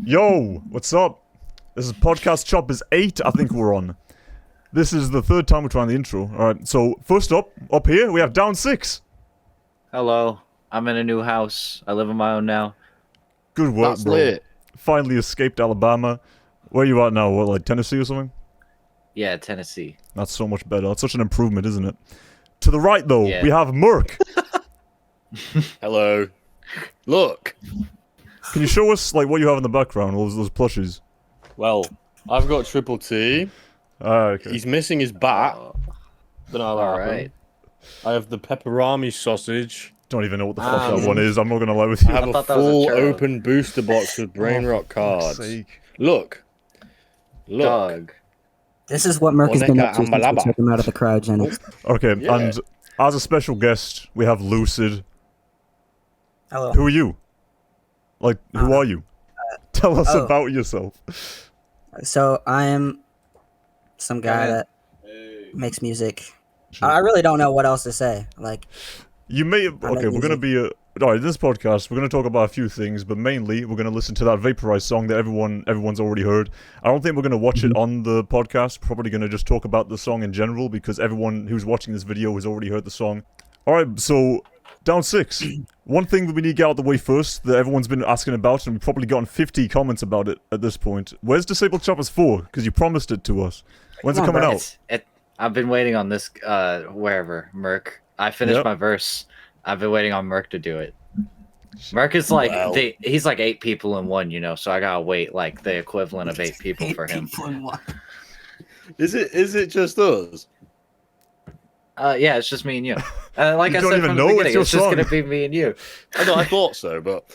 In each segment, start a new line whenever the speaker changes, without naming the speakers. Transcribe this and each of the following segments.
Yo, what's up? This is Podcast Choppers 8, I think we're on. This is the third time we're trying the intro. Alright, so first up here, we have DOWN6.
Hello, I'm in a new house. I live on my own now.
Good work,
That's
bro.
lit.
Finally escaped Alabama. Where you at now? What, like Tennessee or something?
Yeah, Tennessee.
That's so much better. That's such an improvement, isn't it? To the right, though,
Yeah.
we have Murrk.
Hello. Look.
Can you show us like what you have in the background, all those plushies?
Well, I've got Triple T.
Okay.
He's missing his bat. Don't know how that
All
happened.
right.
I have the pepperami sausage.
Don't even know what the fuck that one is, I'm not gonna lie with
I
you.
have a
thought that was a
full
churro.
open booster box with brain rot
Fuck's
cards.
sake.
Look. Look.
Dog.
This is what Murk has been up to since we
Ambalaba.
took him out of the cryogenics.
Okay,
Yeah.
and as a special guest, we have Lucid.
Hello.
Who are you? Like, who are you? Tell us
oh.
about yourself.
So I am some guy
Yeah.
that makes music. I really don't know what else to say. Like,
You may...
I make
Okay, we're gonna
music.
be... Alright, in this podcast, we're gonna talk about a few things, but mainly, we're gonna listen to that Vaporized song that everyone's already heard. I don't think we're gonna watch it on the podcast. Probably gonna just talk about the song in general, because everyone who's watching this video has already heard the song. Alright, so... DOWN6. One thing that we need to get out of the way first, that everyone's been asking about, and we've probably gotten 50 comments about it at this point. Where's Disabled Choppers 4? Because you promised it to us. When's it
Come on,
coming
bro.
out?
I've been waiting on this, wherever, Murrk. I finished
Yep.
my verse. I've been waiting on Murrk to do it. Murrk is like,
Wow.
he's like 8 people in one, you know, so I gotta wait like the equivalent of 8 people for him.
Is it just us?
Yeah, it's just me and you. Like
You
I
don't
said
even
from
know
the
it's
beginning,
your
it's just
song.
gonna be me and you.
I know, I thought so, but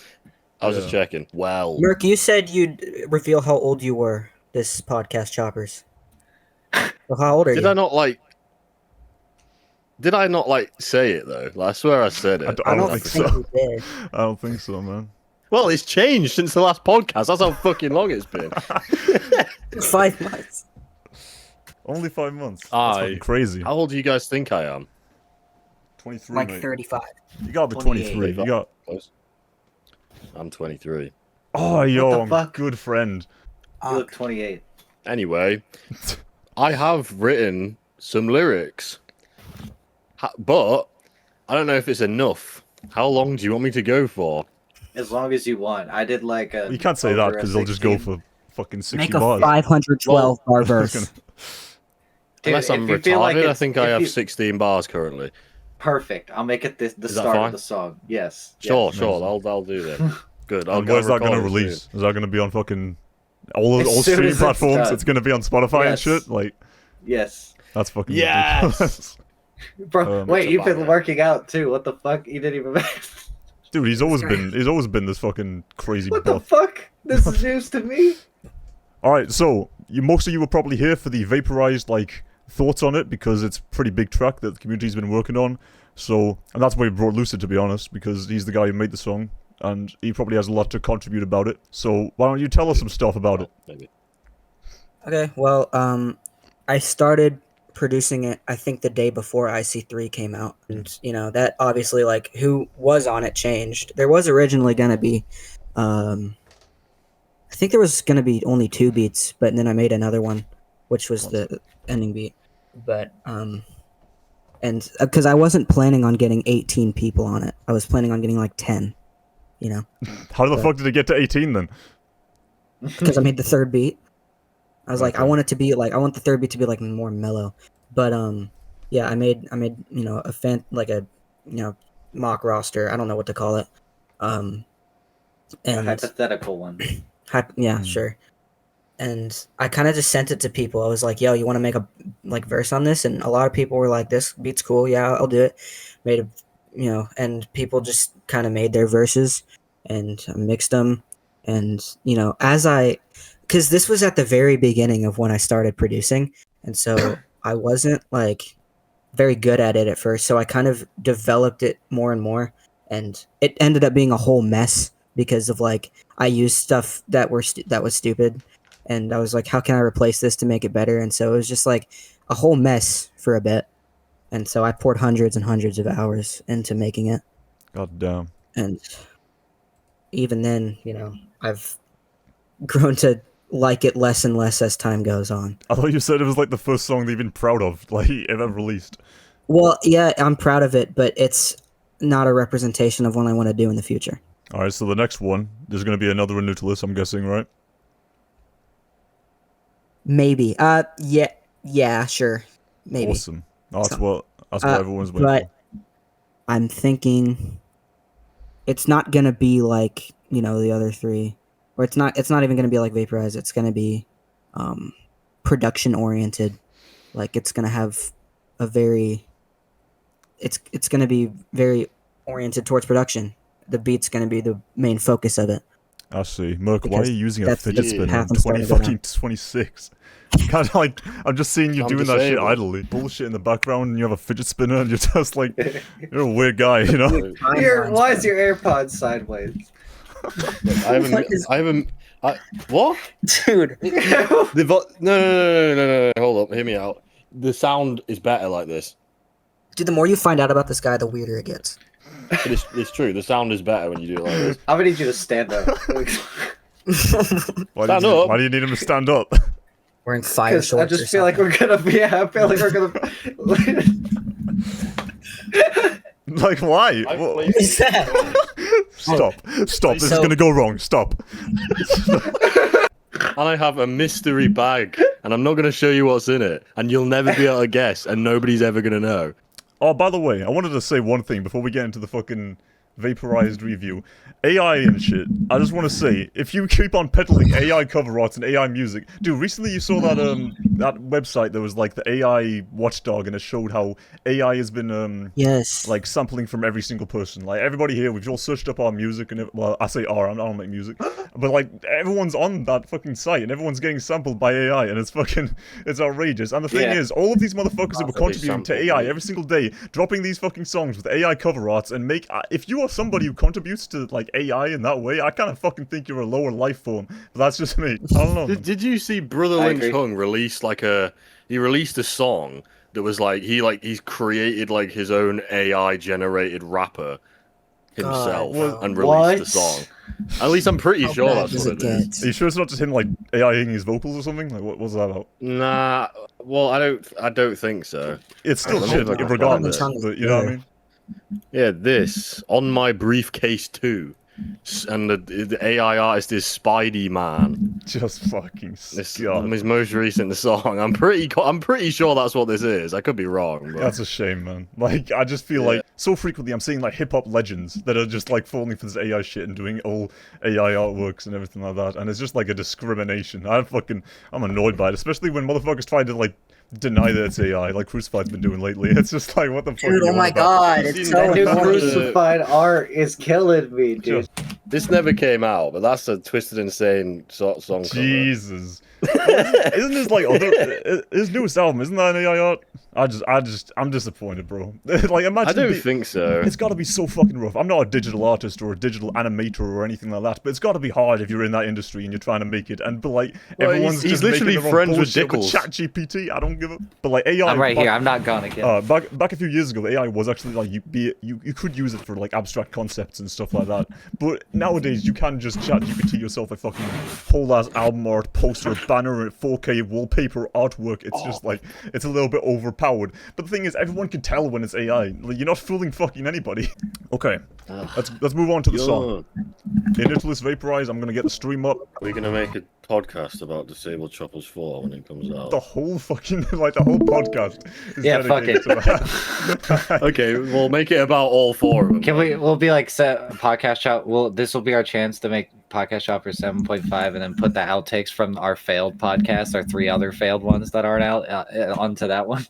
I was
Yeah.
just checking. Well,
Murk, you said you'd reveal how old you were this podcast, Choppers. So how old are
did
you?
I not like... Did I not like say it though? Like, I swear I said it.
I don't think
think
so.
you did.
I don't think so, man.
Well, it's changed since the last podcast. That's how fucking long it's been.
5 months.
Only 5 months. That's
Aye.
fucking crazy.
How old do you guys think I am?
23,
Like
mate.
35.
You gotta be
28.
23. You got...
Close. I'm 23.
Oh, yo,
the
I'm
fuck?
good friend.
You look 28.
Anyway, I have written some lyrics, but I don't know if it's enough. How long do you want me to go for?
As long as you want. I did like a.
You can't say that,
over a
because they'll just go
16.
for fucking 60
Make a
bars.
512 bar
It's
verse.
gonna-
Dude,
Unless I'm
if you feel like
retarded, I
it's-
think I
if
have
you-
16 bars currently.
Perfect. I'll make it the
Is that
start
fine?
of the song. Yes.
Sure,
yes.
sure, I'll do that. Good.
And where's that gonna
record it
release?
soon.
Is that gonna be on fucking... All
As soon
streaming
as it's
platforms?
done.
It's gonna be on Spotify and
Yes.
shit? Like,
Yes.
that's fucking
Yes!
ridiculous.
Bro, wait,
it's
you've
about
been
it.
working out too. What the fuck? You didn't even.
Dude, he's always been this fucking crazy
What the
buff.
fuck? This is news to me.
Alright, so, most of you were probably here for the Vaporized, like, thoughts on it, because it's a pretty big track that the community's been working on. So, and that's why we brought Lucid, to be honest, because he's the guy who made the song, and he probably has a lot to contribute about it. So, why don't you tell us some stuff about it?
Maybe.
Okay, well, I started producing it, I think, the day before IC3 came out. And, you know, that obviously, like, who was on it changed. There was originally going to be, I think there was going to be only 2 beats, but then I made another one, which was the ending beat. But, and, because I wasn't planning on getting 18 people on it. I was planning on getting, like, 10, you know,
How the fuck did it get to 18 then?
because I made the 3rd beat. I was like, I
Okay.
want it to be like, I want the 3rd beat to be like more mellow, but yeah, I made you know mock roster. I don't know what to call it,
A
and
hypothetical one.
yeah, sure. And I kind of just sent it to people. I was like, yo, you want to make a like verse on this? And a lot of people were like, this beat's cool. Yeah, I'll do it. Made a, you know, and people just kind of made their verses and mixed them, and you know, because this was at the very beginning of when I started producing, and so I wasn't like very good at it at first. So I kind of developed it more and more, and it ended up being a whole mess because of like I used stuff that was stupid, and I was like, how can I replace this to make it better? And so it was just like a whole mess for a bit, and so I poured hundreds and hundreds of hours into making it,
God damn.
and even then, you know, I've grown to like it less and less as time goes on.
I thought you said it was like the first song they've been proud of, like ever released.
Well, yeah, I'm proud of it, but it's not a representation of what I want to do in the future.
All right, so the next one, there's going to be another inutilis, I'm guessing, right?
Maybe. Yeah, sure. Maybe.
Awesome. That's what everyone's waiting
but
for.
I'm thinking it's not gonna be like, you know, the other three, or it's not even gonna be like vaporized. It's gonna be production oriented. Like it's gonna have a very it's gonna be very oriented towards production. The beat's gonna be the main focus of it.
I see. Murrk, why are
Because
you using a
that's the
fidget spinner
path
in
I'm starting to go down.
26? Kind of like, I'm just seeing you
I'm
doing that shit
disabled.
idly. Bullshit in the background, and you have a fidget spinner, and you're just like, you're a weird guy, you know?
Why is your AirPods sideways?
What?
Dude.
No, hold up, hear me out. The sound is better like this.
Dude, the more you find out about this guy, the weirder it gets.
But it's true, the sound is better when you do it like this.
I'm gonna need you to stand up.
Why do you need him to stand up?
Wearing fire
Because
shorts.
I just feel like we're gonna be. I feel like we're gonna.
Like, why?
What is that?
Stop. Stop. This is
So-
gonna go wrong. Stop.
And I have a mystery bag, and I'm not going to show you what's in it, and you'll never be able to guess, and nobody's ever going to know.
Oh, by the way, I wanted to say one thing before we get into the fucking vaporized review. AI and shit. I just want to say, if you keep on peddling AI cover arts and AI music, dude. Recently, you saw that that website that was like the AI watchdog, and it showed how AI has been
Yes.
like sampling from every single person. Like everybody here, we've all searched up our music, and well, I say our, I don't make music, but like everyone's on that fucking site, and everyone's getting sampled by AI, and it's outrageous. And the thing
Yeah.
is, all of these motherfuckers that were
Constantly
contributing to
sampled,
AI
mate.
every single day, dropping these fucking songs with AI cover arts, and if you are somebody who contributes to like AI in that way, I kind of fucking think you're a lower life form. But that's just me. I don't know. man.
Did you see Brother
I
Lynch
agree.
Hung release he released a song that was he's created like his own AI generated rapper himself
God,
and
what?
released the song. At least I'm pretty
How
sure
bad
that's
does
what
it
it is.
get?
Are you sure it's not just him like AIing his vocals or something? Like what was that about?
Nah, well I don't think so.
It's still
Let me
shit,
have a look.
regardless.
Tongue is
But you know what I
there.
mean?
Yeah, this on my briefcase too, and the AI artist is Spidey Man.
Just fucking
This
God.
his most recent song. I'm pretty sure that's what this is. I could be wrong. But...
That's a shame, man. Like, I just feel like so frequently I'm seeing like hip hop legends that are just like falling for this AI shit and doing all AI artworks and everything like that, and it's just like a discrimination. I'm annoyed by it, especially when motherfuckers try to like deny that it's AI, like Crucified's been doing lately. It's just like, what the fuck?
Dude,
are you
oh
on
my
about?
god, it's so
That new
Annoying.
annoying.
crucified art is killing me, dude.
This never came out, but that's a Twisted Insane song cover.
Jesus. Isn't this like his newest album? Isn't that an AI art? I'm disappointed, bro. Like, imagine.
I don't think so.
It's got to be so fucking rough. I'm not a digital artist or a digital animator or anything like that, but it's got to be hard if you're in that industry and you're trying to make it. And but like
Well,
everyone's
he's
just
literally
making their own
friends with
bullshit
Dickles.
ChatGPT. I don't give a. But like AI,
I'm right here. I'm not gone again.
back a few years ago, AI was actually like you could use it for like abstract concepts and stuff like that. But nowadays, you can just ChatGPT yourself a fucking whole ass album art, poster, banner, 4K wallpaper artwork. It's just like it's a little bit overpowered. But the thing is, everyone can tell when it's AI. Like, you're not fooling fucking anybody. Okay, let's move on to the song. Inutilis Vaporize. I'm gonna get the stream up.
We're gonna make a podcast about Disabled Choppers 4 when it comes out.
The whole fucking the whole podcast is
Yeah, fuck
dedicated
it.
to that.
Okay, we'll make it about all four of them.
We'll be like set podcast shop. This will be our chance to make podcast shop for 7.5 and then put the outtakes from our failed podcast, our 3 other failed ones that aren't out, onto that one.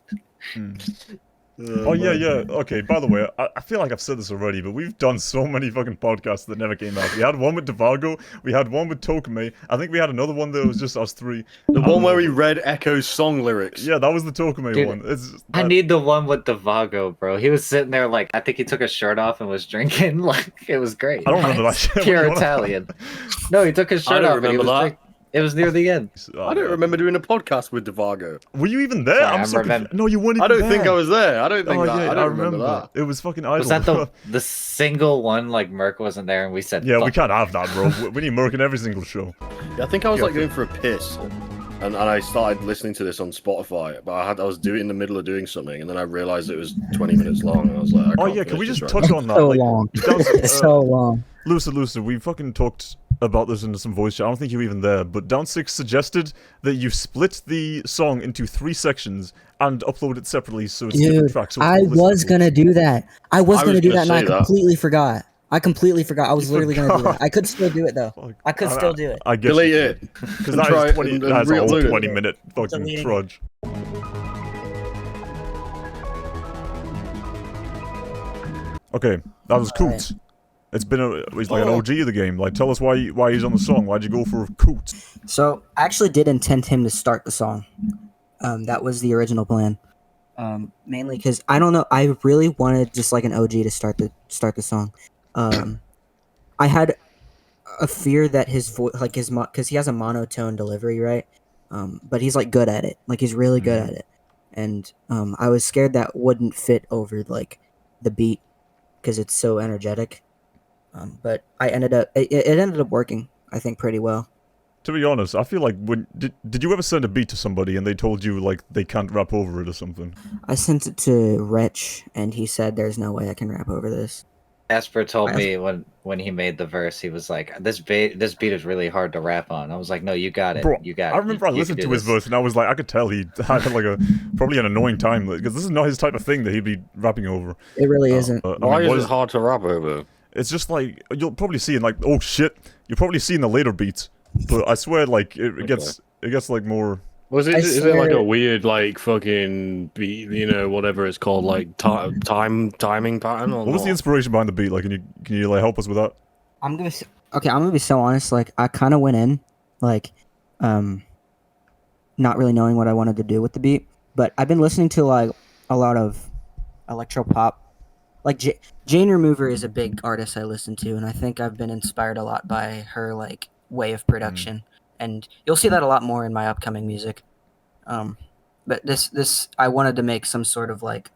Oh yeah. Okay. By the way, I feel like I've said this already, but we've done so many fucking podcasts that never came out. We had one with Devago. We had one with Tokame. I think we had another one that was just us 3.
The one where we read Echo's song lyrics.
Yeah, that was the Tokame
Dude,
one. It's just,
I need the one with Devago, bro. He was sitting there like I think he took his shirt off and was drinking. Like it was great.
I don't remember that shit. What do
Pure
you wanna-
Italian. No, he took his
I
shirt
don't
off and he
remember
was
that.
drinking. It was near the end.
I don't remember doing a podcast with Devago.
Were you even there?
Sorry, I'm
so
remem-
No, you weren't even
I don't
there.
think I was there. I don't think
Oh
that.
yeah,
I don't remember that.
It was fucking idle.
Was that the single one like Murrk wasn't there and we said
Yeah, we
fuck
can't have that, bro. We need Murrk in every single show.
I think I was
Yeah,
like going for a piss, and I started listening to this on Spotify, but I was doing it in the middle of doing something, and then I realized it was 20 minutes long, and I was like, I
Oh
can't
yeah, can we
finish
just
this right
touch
now.
on that?
So
Like,
long.
Down's,
So long.
Lucid, we fucking talked about this in some voice chat. I don't think you were even there, but Down6 suggested that you split the song into 3 sections and upload it separately, so it's different
Dude,
tracks. So it's
I
more
was
listenable.
gonna do that. I was
I
gonna
was
do
gonna
that, and I
say that.
completely forgot. I was
You
literally gonna do
forgot.
that. I could still do it though.
Fuck.
I could still do it.
I guess
Delete
you
it.
because
And
that
try
is
it
20.
and
That's a whole
re-upload it.
20-minute fucking
Deleting it.
trudge. Okay, that was
Alright.
Coot. It's been he's like an OG of the game. Like, tell us why he's on the song. Why'd you go for Coot?
So I actually did intend him to start the song. That was the original plan. Mainly because I don't know. I really wanted just like an OG to start the song. I had a fear that his voice, like because he has a monotone delivery, right? But he's like good at it. Like he's really good at it. And I was scared that wouldn't fit over like the beat because it's so energetic. But I ended up it ended up working. I think pretty well.
To be honest, I feel like when did you ever send a beat to somebody and they told you like they can't rap over it or something?
I sent it to Wretch, and he said, "There's no way I can rap over this."
Asper told me when he made the verse, he was like, "This beat is really hard to rap on." I was like, "No, you got it.
Bro,
You got it.
I remember I
You
listened
can
to
do
his
this."
verse and I was like, I could tell he had like probably an annoying time because this is not his type of thing that he'd be rapping over.
It really isn't.
I
Why
mean, what
is it hard to rap over?
It's just like you'll probably see in like oh shit, you'll probably see in the later beats, but I swear like it gets like more.
Was it?
I
Is it like
swear-
a weird like fucking beat? You know, whatever it's called, like timing pattern or
What was the inspiration behind the beat? Like, can you like help us with that?
I'm gonna be so honest. Like I kind of went in, like, not really knowing what I wanted to do with the beat, but I've been listening to like a lot of electro pop. Like Jane Remover is a big artist I listen to, and I think I've been inspired a lot by her like way of production, and you'll see that a lot more in my upcoming music. But this I wanted to make some sort of like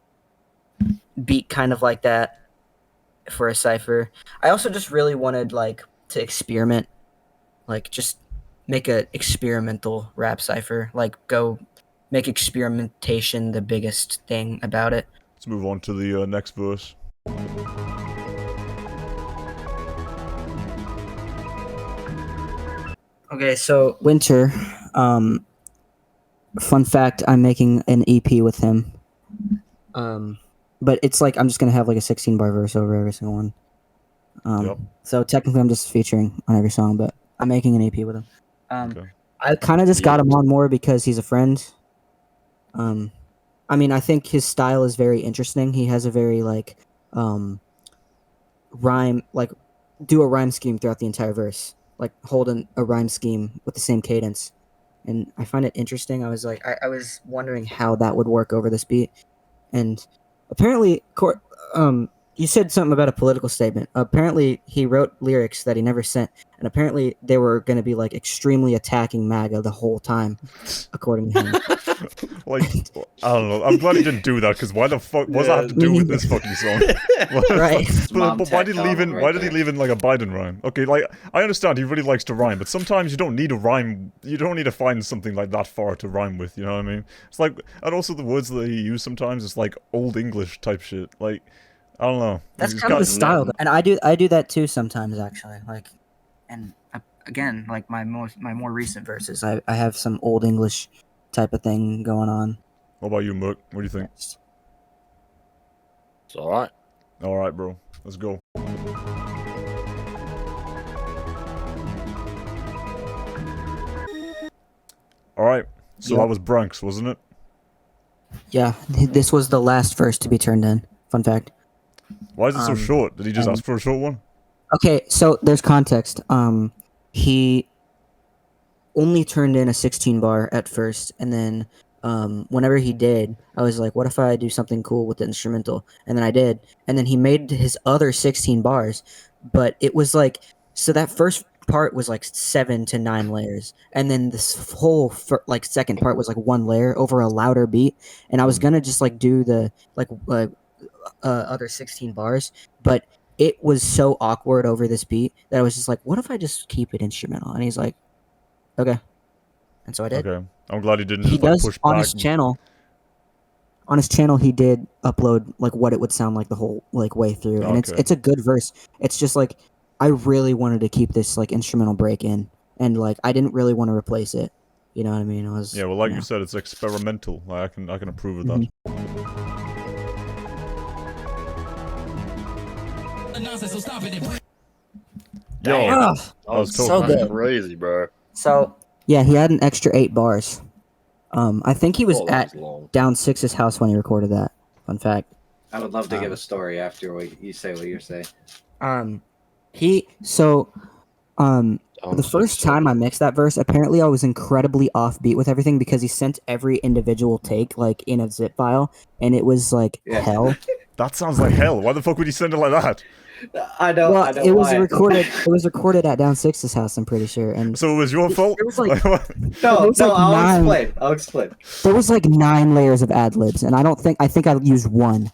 beat kind of like that for a cipher. I also just really wanted like to experiment, like just make a experimental rap cipher, like go make experimentation the biggest thing about it.
Let's move on to the next verse.
Okay, so Winter, fun fact, I'm making an EP with him. But it's like I'm just gonna have like a 16-bar verse over every single one.
Yep.
So technically I'm just featuring on every song, but I'm making an EP with him.
Okay.
I kind of just got him on more because he's a friend. I mean, I think his style is very interesting. He has a very like rhyme, like do a rhyme scheme throughout the entire verse, like hold a rhyme scheme with the same cadence, and I find it interesting. I was like, I was wondering how that would work over this beat, and apparently, you said something about a political statement. Apparently, he wrote lyrics that he never sent, and apparently they were going to be like extremely attacking MAGA the whole time, according to him.
Like, I don't know. I'm glad he didn't do that because why the fuck? What does that have to do with this fucking song?
Right.
But why did he leave in? Why did he leave in like a Biden rhyme? Okay, like I understand he really likes to rhyme, but sometimes you don't need a rhyme. You don't need to find something like that far to rhyme with. You know what I mean? It's like, and also the words that he used sometimes it's like old English type shit. Like, I don't know.
That's
He's
kind of
got-
the style, though. And I do that too sometimes, actually. Like, and again, like my more recent verses, I have some old English type of thing going on.
What about you, Murk? What do you think?
It's all right.
All right, bro. Let's go. All right. So
Yep.
that was Branks, wasn't it?
Yeah, this was the last verse to be turned in. Fun fact.
Why is it so short? Did he just
um,
ask for a short one?
Okay, so there's context. He only turned in a 16 bar at first, and then whenever he did, I was like, what if I do something cool with the instrumental? And then I did, and then he made his other 16 bars, but it was like, so that first part was like 7 to 9 layers, and then this whole like second part was like 1 layer over a louder beat, and I was gonna just like do the like other 16 bars, but it was so awkward over this beat that I was just like, what if I just keep it instrumental? And he's like, Okay. And so I did.
Okay, I'm glad he didn't
He
just like
does
push
on
back.
his channel. On his channel, he did upload like what it would sound like the whole like way through, and
Okay.
it's a good verse. It's just like I really wanted to keep this like instrumental break in, and like I didn't really want to replace it. You know what I mean? It was
Yeah, well, like
you
you
know.
said, it's experimental. Like, I can approve of that.
Mhm.
Yo,
Ugh.
that was tough,
so
man.
good.
Crazy, bro.
So yeah, he had an extra 8 bars. I think he was
Oh, that
at
was long.
DOWN6's house when he recorded that. Fun fact.
I would love to give
Um,
a story after what you say what you're saying.
He so the
Down
first
six,
time I
seven.
mixed that verse, apparently I was incredibly offbeat with everything because he sent every individual take like in a zip file, and it was like
Yeah.
hell.
That sounds like hell. Why the fuck would he send it like that?
I know.
Well,
I know
it was
why.
recorded. It was recorded at DOWN6's house. I'm pretty sure, and
So it was your fault?
there was like
No,
There was,
no.
like,
I'll
9
explain. I'll explain.
there was like 9 layers of ad libs, and I think I used 1.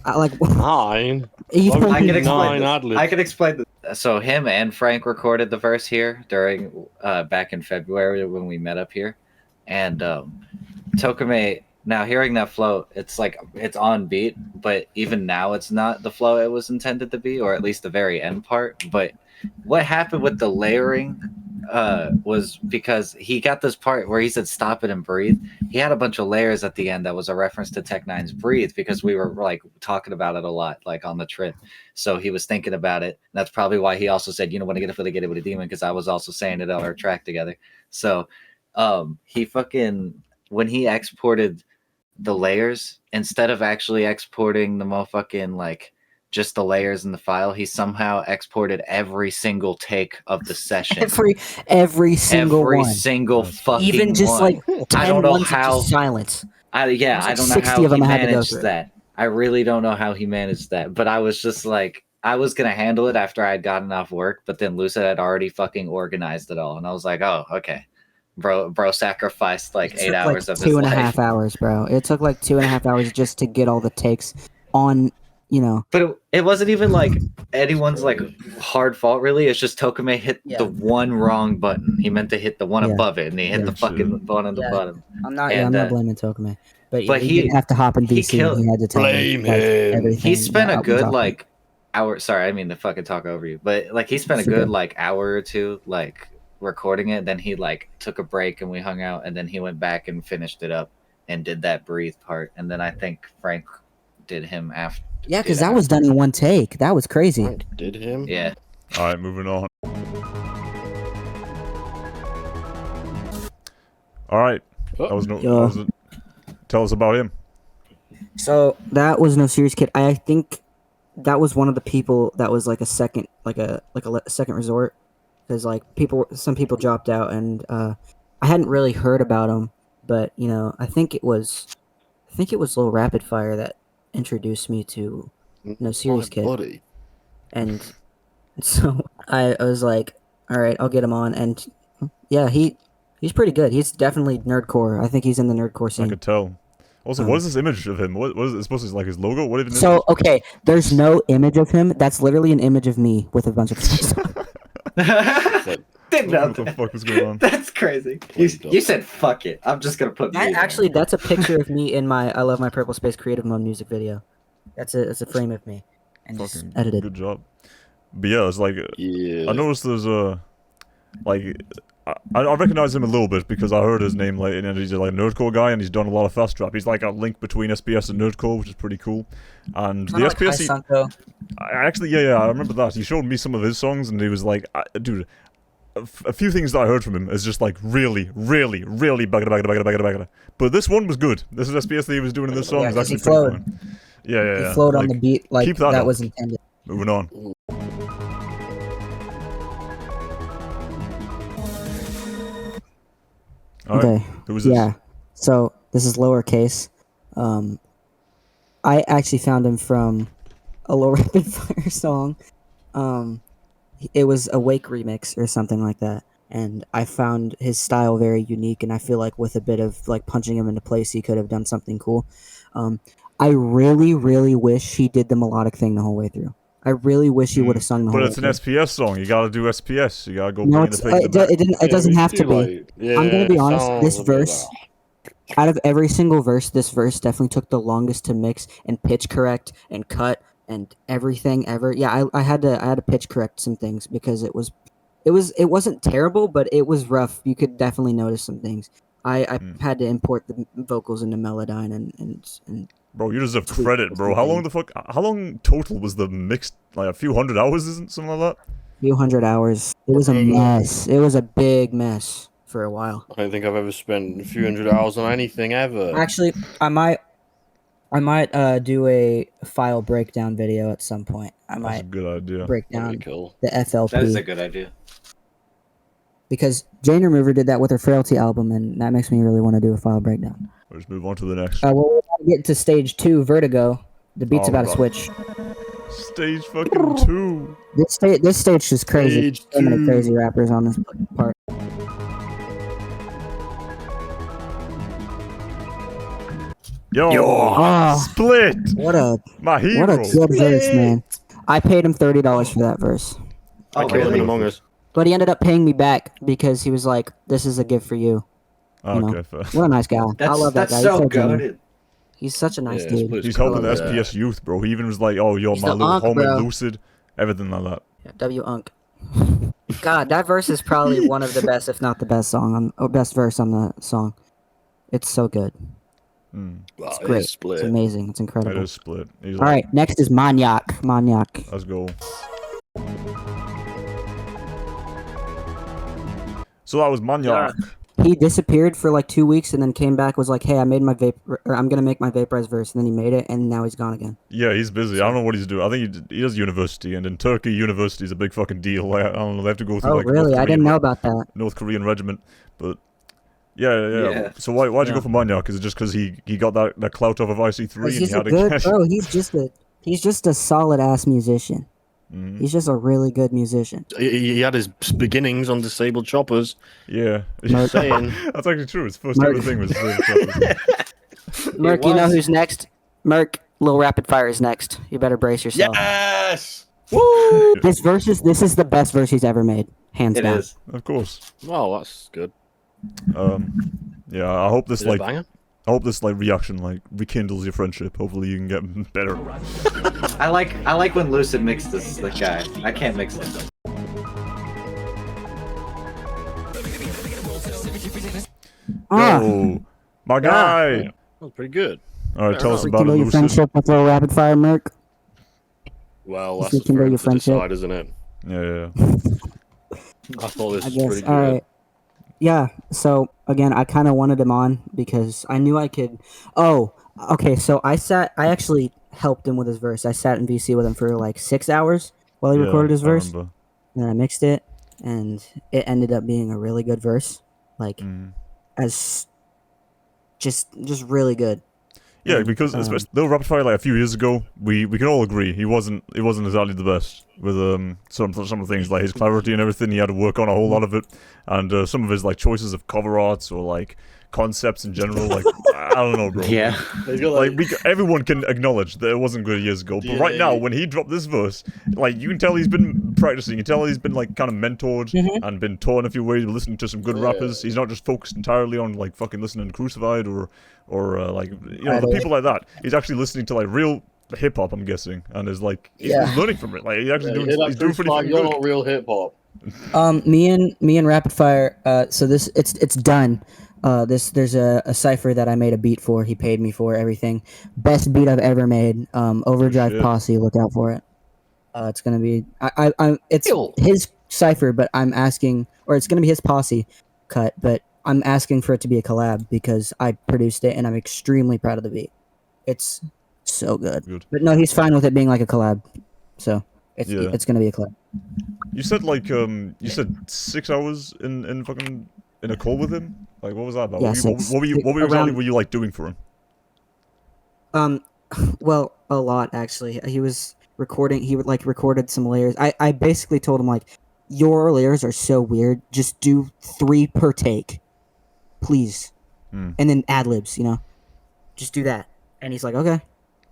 Like
9.
he
Why would
told
I
you
me
can explain
nine
this.
ad-libs?
I can explain this.
So him and Frank recorded the verse here during back in February when we met up here, and Tokame. Now hearing that flow, it's like it's on beat, but even now it's not the flow it was intended to be, or at least the very end part. But what happened with the layering was because he got this part where he said "stop it and breathe." He had a bunch of layers at the end that was a reference to Tech Nine's "Breathe" because we were like talking about it a lot, like on the trip. So he was thinking about it. That's probably why he also said, "You know, when I get a get it with a demon," because I was also saying it on our track together. So he fucking when he exported the layers instead of actually exporting the motherfucking like just the layers in the file, he somehow exported every single take of the session.
every single
every
one,
single
That's
fucking
even just
one.
like
I
10
don't know
ones of
how.
just silence.
I
There's
I
like
don't know
60
how
of them
he
I had to go
managed
through.
that. I really don't know how he managed that. But I was just like, I was gonna handle it after I had gotten off work, but then Lucid had already fucking organized it all, and I was like, oh, okay, bro sacrificed like
It
8
took
hours
like
of his
2.5
life.
hours, bro. It took like 2.5 hours just to get all the takes on, you know.
But it wasn't even like anyone's like hard fault really. It's just Tokame hit
Yeah.
the one wrong button. He meant to hit the one
Yeah.
above it, and he hit
Yeah.
the fucking one on the
Yeah.
bottom.
I'm not
And,
blaming Tokame, but yeah,
but
he
he-
didn't have to hop in
he
VC.
killed-
He had to tell me
Blame
like
him.
everything.
He spent
that
a
was
good
off
like hour. Sorry, I mean to fucking talk over you, but like he spent a
Super.
good like hour or two like recording it. Then he like took a break and we hung out, and then he went back and finished it up and did that breathe part. And then I think Frank did him after.
Yeah, because that was done in one take. That was crazy.
Frank did him?
Yeah.
All right, moving on. All right, that was no.
Yo.
That was a, tell us about him.
So that was No Serious Kid. I think that was one of the people that was like a second, like a second resort, because like some people dropped out, and I hadn't really heard about him, but you know, I think it was Lil Rapid Fire that introduced me to No Serious
My
Kid,
buddy.
and so I was like, all right, I'll get him on, and yeah, he's pretty good. He's definitely nerdcore. I think he's in the nerdcore
I
scene.
could tell. Also, what is this image of him? What is it supposed to be like? His logo? What even is
So okay, there's no image of him. That's literally an image of me with a bunch of.
Didn't know
What the
that.
fuck was going on?
That's crazy. You said fuck it. I'm just gonna put me there.
That's a picture of me in my "I Love My Purple Space" creative mode music video. That's a frame of me, and just
Fucking
edited.
good job. But yeah, it's like
Yeah.
I noticed there's like I recognize him a little bit because I heard his name like and he's like a nerdcore guy and he's done a lot of fast rap. He's like a link between SPS and nerdcore, which is pretty cool. And the SPS, I actually I remember that. He showed me some of his songs and he was like, dude. A few things that I heard from him is just like really bagada. But this one was good. This is SPS that he was doing in this song.
Yeah,
Is
'cause
actually
he
pretty
flowed.
fun. Yeah.
He flowed on
Like,
the beat like
keep that
that
up.
was intended.
Moving on. Alright,
Okay.
who was this?
Yeah. So this is lowercase. I actually found him from a Low Rapid Fire song. It was a Wake remix or something like that, and I found his style very unique. And I feel like with a bit of like punching him into place, he could have done something cool. I really wish he did the melodic thing the whole way through. I really wish you would have sung the
But
whole
it's an
thing.
SPS song. You gotta do SPS. You gotta go
No,
bring the pig in the back.
it doesn't have to be.
Yeah,
I'm gonna be honest.
sounds
This
a bit
verse, out of every single verse, this verse definitely took the longest to mix and pitch correct and cut and everything ever. Yeah, I had to pitch correct some things because it wasn't terrible, but it was rough. You could definitely notice some things. I had to import the vocals into Melodyne and
Bro, you deserve
tweak
credit, bro. How long
something.
how long total was the mix? Like a few hundred hours, isn't something like that?
few hundred hours. It was a mess. It was a big mess for a while.
I don't think I've ever spent a few hundred hours on anything ever.
Actually, I might do a file breakdown video at some point. I
That's a
might
good idea.
break
That'd
down
be cool.
the FLP
That is a good idea.
because Jane Remover did that with her Frailty album, and that makes me really want to do a file breakdown.
Let's move on to the next.
Well, we're about to get to stage 2, Vertigo. The beat's about to
Alright.
switch.
Stage fucking 2.
This stage is crazy.
Stage
So many
2.
crazy rappers on this part.
Yo,
Oh,
Split,
what a
my hero.
good verse, man. I paid him $30 for that verse,
I
Oh,
killed him in
really?
Among Us.
but he ended up paying me back because he was like, "This is a gift for you." You know.
Okay, fair.
What a nice guy. I love that
That's
guy.
so
genuine.
good.
He's such a nice
Yeah,
dude.
Split's
He's
cool.
helping the
I love
SPS youth, bro. He even was like, "Oh, you're
He's
my
the
little
Unk,
homie,
bro.
Lucid," everything like that.
Yeah, W.Unk. God, that verse is probably one of the best, if not the best best verse on the song. It's so good.
Well,
It's great.
Split.
It's amazing. It's
It
incredible.
is Split. He's
All right, next is Maniac. Maniac.
Let's go. So that was Maniac.
He disappeared for like 2 weeks and then came back. Was like, "Hey, I made my I'm gonna make my vaporized verse." And then he made it, and now he's gone again.
Yeah, he's busy. I don't know what he's doing. I think he does university, and in Turkey, university is a big fucking deal. Like, I don't know. They have to go through
Oh,
like
really? I didn't know about that.
North Korean regiment, but yeah.
Yeah.
So why'd you
Yeah.
go for Maniac? Is it just because he got that clout off of IC3 and he
He's a
had to
good
cash?
bro. He's just a solid ass musician.
Mhm.
He's just a really good musician.
He had his beginnings on disabled choppers.
Yeah,
Just saying.
that's actually true. His first
Murrk.
ever thing was Disabled Choppers.
Murk, you know
was.
who's next? Murk, Lil Rapid Fire is next. You better brace yourself.
Yes! Woo!
This is the best verse he's ever made, hands
It
down.
is.
Of course.
Well, that's good.
Yeah. I hope this
Is it a
like
banger?
reaction like rekindles your friendship. Hopefully you can get better.
I like when Lucid mixes the guy. I can't mix it.
Ah,
Yo, my guy.
That was pretty good.
All right, tell us about it,
rekindle your
Lucid.
friendship with Lil Rapid Fire, Murk.
Well,
Just
that's
rekindle
for him
your
to
friendship.
decide, isn't it?
Yeah.
I thought this
I
was
guess.
pretty
All
good.
right. Yeah. So again, I kind of wanted him on because I knew I could. Oh, okay. So I actually helped him with his verse. I sat in VC with him for like 6 hours while he
Yeah,
recorded his
I
verse,
remember.
and then I mixed it, and it ended up being a really good verse. Like
Mm.
as just really good.
Yeah,
And,
because especially Lil Rapid Fire like a few years ago, we can all agree he wasn't exactly the best with some of the things like his clarity and everything. He had to work on a whole lot of it, and some of his like choices of cover arts or like concepts in general. Like I don't know, bro.
Yeah.
He's got,
Like everyone can acknowledge that it wasn't good years ago, but right now when he dropped this verse, like you can tell he's been practicing. You can tell he's been like kind of mentored and been taught in a few ways, listening to some good rappers. He's not just focused entirely on like fucking listening to Crucified or like you know the people like that. He's actually listening to like real hip hop, I'm guessing, and is like he's learning from it. Like he's actually he's doing pretty fucking
You're
good.
not real hip hop.
Me and Rapid Fire. So this it's done. There's a cipher that I made a beat for. He paid me for everything. Best beat I've ever made. Overdrive
shit.
Posse. Look out for it. It's gonna be it's
Ew.
his cipher, but I'm asking, or it's gonna be his Posse cut, but I'm asking for it to be a collab because I produced it and I'm extremely proud of the beat. It's so good.
Good.
But no, he's fine with it being like a collab. So it's
Yeah.
it's gonna be a collab.
You said like you said 6 hours in fucking in a call with him. Like what was that about?
Yeah,
what were you exactly
around-
were you like doing for him?
Well, a lot actually. He was recording. He would like recorded some layers. I basically told him like, your layers are so weird. Just do 3 per take, please, and then ad libs. You know, just do that. And he's like, okay.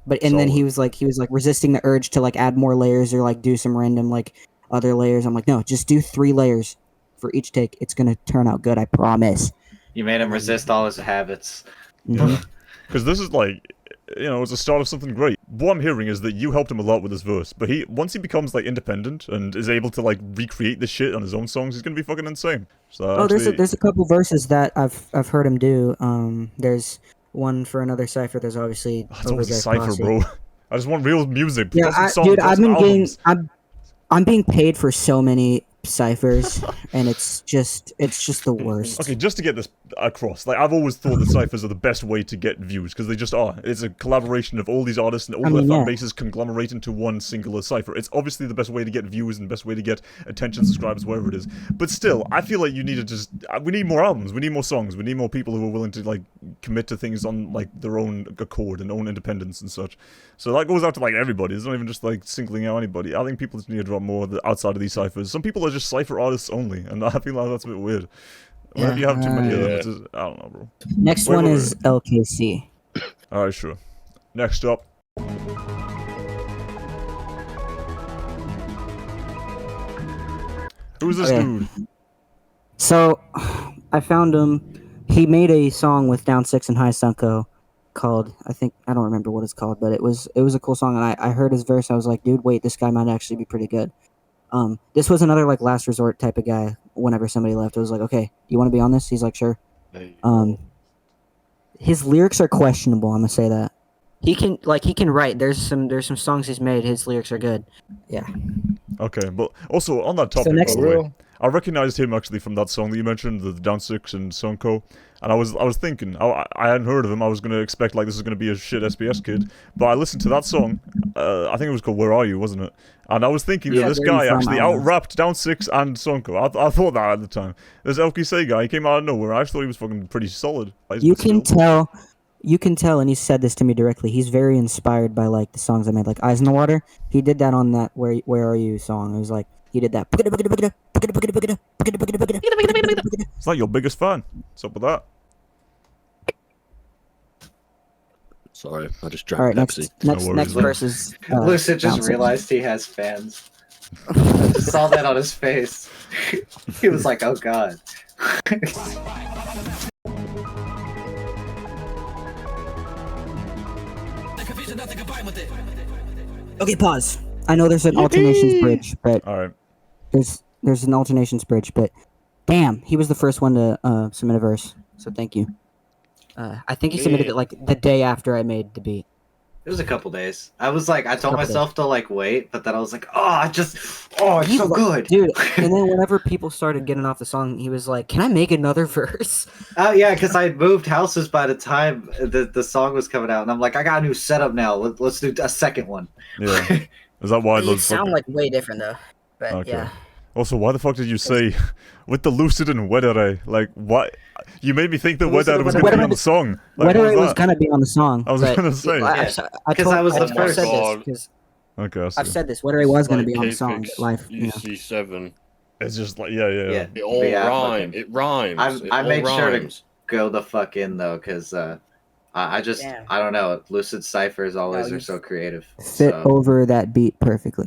But and then he
Solid.
was like resisting the urge to like add more layers or like do some random like other layers. I'm like, no, just do 3 layers for each take. It's gonna turn out good, I promise.
You made him resist all his habits.
Mhm.
Because this is like, it's the start of something great. What I'm hearing is that you helped him a lot with his verse, but once he becomes like independent and is able to like recreate this shit on his own songs, he's gonna be fucking insane. So
There's a couple verses that I've heard him do. There's one for another cipher. There's obviously
it's always a cipher,
Posse.
bro. I just want real music.
Yeah, dude, I've been getting I'm being paid for so many ciphers, and it's just the worst.
Okay, just to get this across, like I've always thought that ciphers are the best way to get views because they just are. It's a collaboration of all these artists and all their fan bases conglomerate into one singular cipher. It's obviously the best way to get views and the best way to get attention, subscribers, wherever it is. But still, I feel like you need to just we need more albums, we need more songs, we need more people who are willing to like commit to things on like their own accord and own independence and such. So that goes out to like everybody. It's not even just like singling out anybody. I think people just need to drop more outside of these ciphers. Some people are just cipher artists only, and I feel like that's a bit weird. Whenever you have too many of them, it's just, I don't know, bro.
Next one is LKC.
Alright, sure. Next up. Who's this dude?
So, I found him. He made a song with DOWN6 and High Sunko called, I don't remember what it's called, but it was a cool song, and I heard his verse. I was like, dude, wait, this guy might actually be pretty good. This was another like last resort type of guy. Whenever somebody left, it was like, okay, you want to be on this? He's like, sure. His lyrics are questionable. I'm gonna say that. He can write. There's some songs he's made. His lyrics are good. Yeah.
Okay, but also on that topic,
So next,
by the way, I recognized him actually from that song that you mentioned, the DOWN6 and Sunko, and I was thinking, I hadn't heard of him. I was gonna expect like this is gonna be a shit SBS kid, but I listened to that song. I think it was called "Where Are You," wasn't it? And I was thinking that this guy actually out-rapped DOWN6 and Sunko. I thought that at the time. This LKC guy, he came out of nowhere. I thought he was fucking pretty solid.
You can tell, and he said this to me directly. He's very inspired by like the songs I made, like "Eyes in the Water." He did that on that "Where Are You" song. It was like he did that.
It's like your biggest fan. What's up with that?
Sorry, I just drank Pepsi.
Next verse is
Lucid just realized he has fans. I just saw that on his face. He was like, "Oh God."
Okay, pause. I know there's an alternations bridge, but
Alright.
there's an alternations bridge, but damn, he was the first one to submit a verse. So thank you. I think he submitted it like the day after I made the beat.
It was a couple days. I was like, I told myself to like wait, but then I was like, it's so good,
dude. And then whenever people started getting off the song, he was like, "Can I make another verse?"
Oh yeah, because I had moved houses by the time the song was coming out, and I'm like, I got a new setup now. Let's do a second one.
Yeah. Is that why
They sound like way different though. But yeah.
Also, why the fuck did you say with the lucid and Wedere? Like, what? You made me think that Wedere was going to be on the song. Like,
Wedere was going to be on the song.
I was going to say.
Because I was the first.
Okay,
I've said this. Wedere was going to be on the song. Live.
UC7.
It's just like, yeah.
It all rhymes. It rhymes.
I made sure to go the fuck in, though, because I don't know. Lucid ciphers always are so creative.
Fit over that beat perfectly.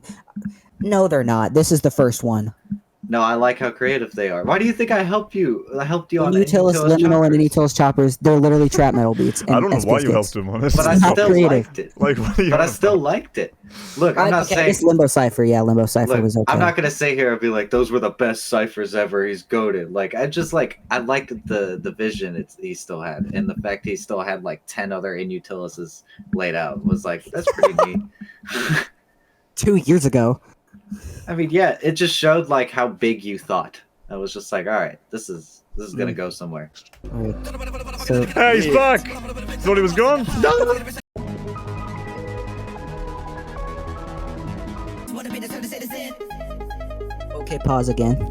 No, they're not. This is the first one.
No, I like how creative they are. Why do you think I helped you? I helped you on
Inutilis, Liminal, and Inutilis choppers. They're literally trap metal beats.
I don't know why you helped him on this.
But I still liked it. But I still liked it. Look, I'm not saying.
It's Limbo Cipher. Yeah, Limbo Cipher was okay.
I'm not gonna sit here and be like, those were the best ciphers ever. He's goated. Like, I liked the vision he still had, and the fact he still had like 10 other Inutilises laid out was like, that's pretty neat.
2 years ago.
I mean, yeah, it just showed like how big you thought. I was just like, all right, this is gonna go somewhere.
So,
hey, he's back. Thought he was gone.
Okay, pause again.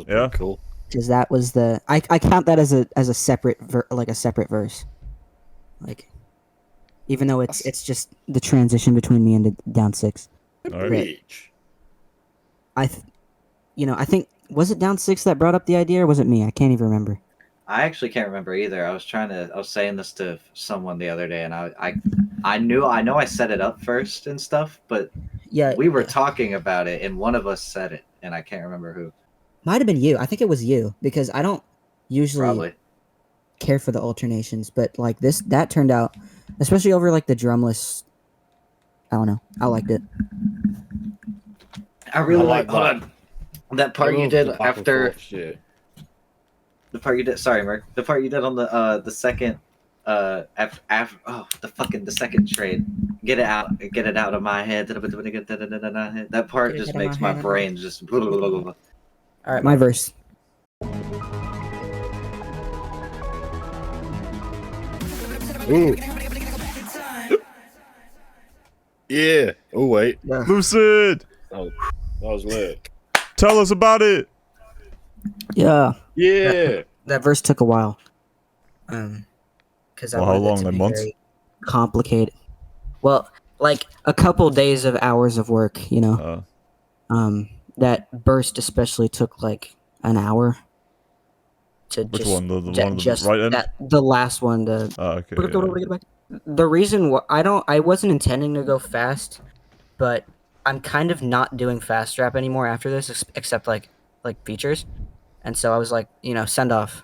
Yeah,
cool.
Because that was the I count that as a separate separate verse. Like, even though it's just the transition between me and DOWN6.
Right.
I think was it DOWN6 that brought up the idea, or was it me? I can't even remember.
I actually can't remember either. I was saying this to someone the other day, and I I know I set it up first and stuff, but
Yeah,
we were talking about it, and one of us said it, and I can't remember who.
might have been you. I think it was you because I don't usually
Probably.
care for the alternations, but like that turned out, especially over like the drumless. I don't know. I liked it.
I really
like
hold
that.
on. That part
I
you
love
did
the back and
after
forth shit.
the part you did. Sorry, Murrk. The part you did on the second the second trade. Get it out of my head. That part
Get it
just
out of
makes
my
my
head.
brain just. Blah, blah, blah, blah, blah.
All right, my verse.
Ooh. Yeah. Oh wait.
Yeah.
Lucid,
Oh, that was lit.
tell us about it.
Yeah.
Yeah.
That verse took a while. Because I
Well, how
wanted it
long?
to
Like
be
months?
very complicated. Well, like a couple days of hours of work, you know. That burst especially took like an hour to
Which
just
one? The one on the
just
right end?
the last one.
Okay. Yeah.
The reason I wasn't intending to go fast, but I'm kind of not doing fast rap anymore after this, except like features, and so I was like, send off.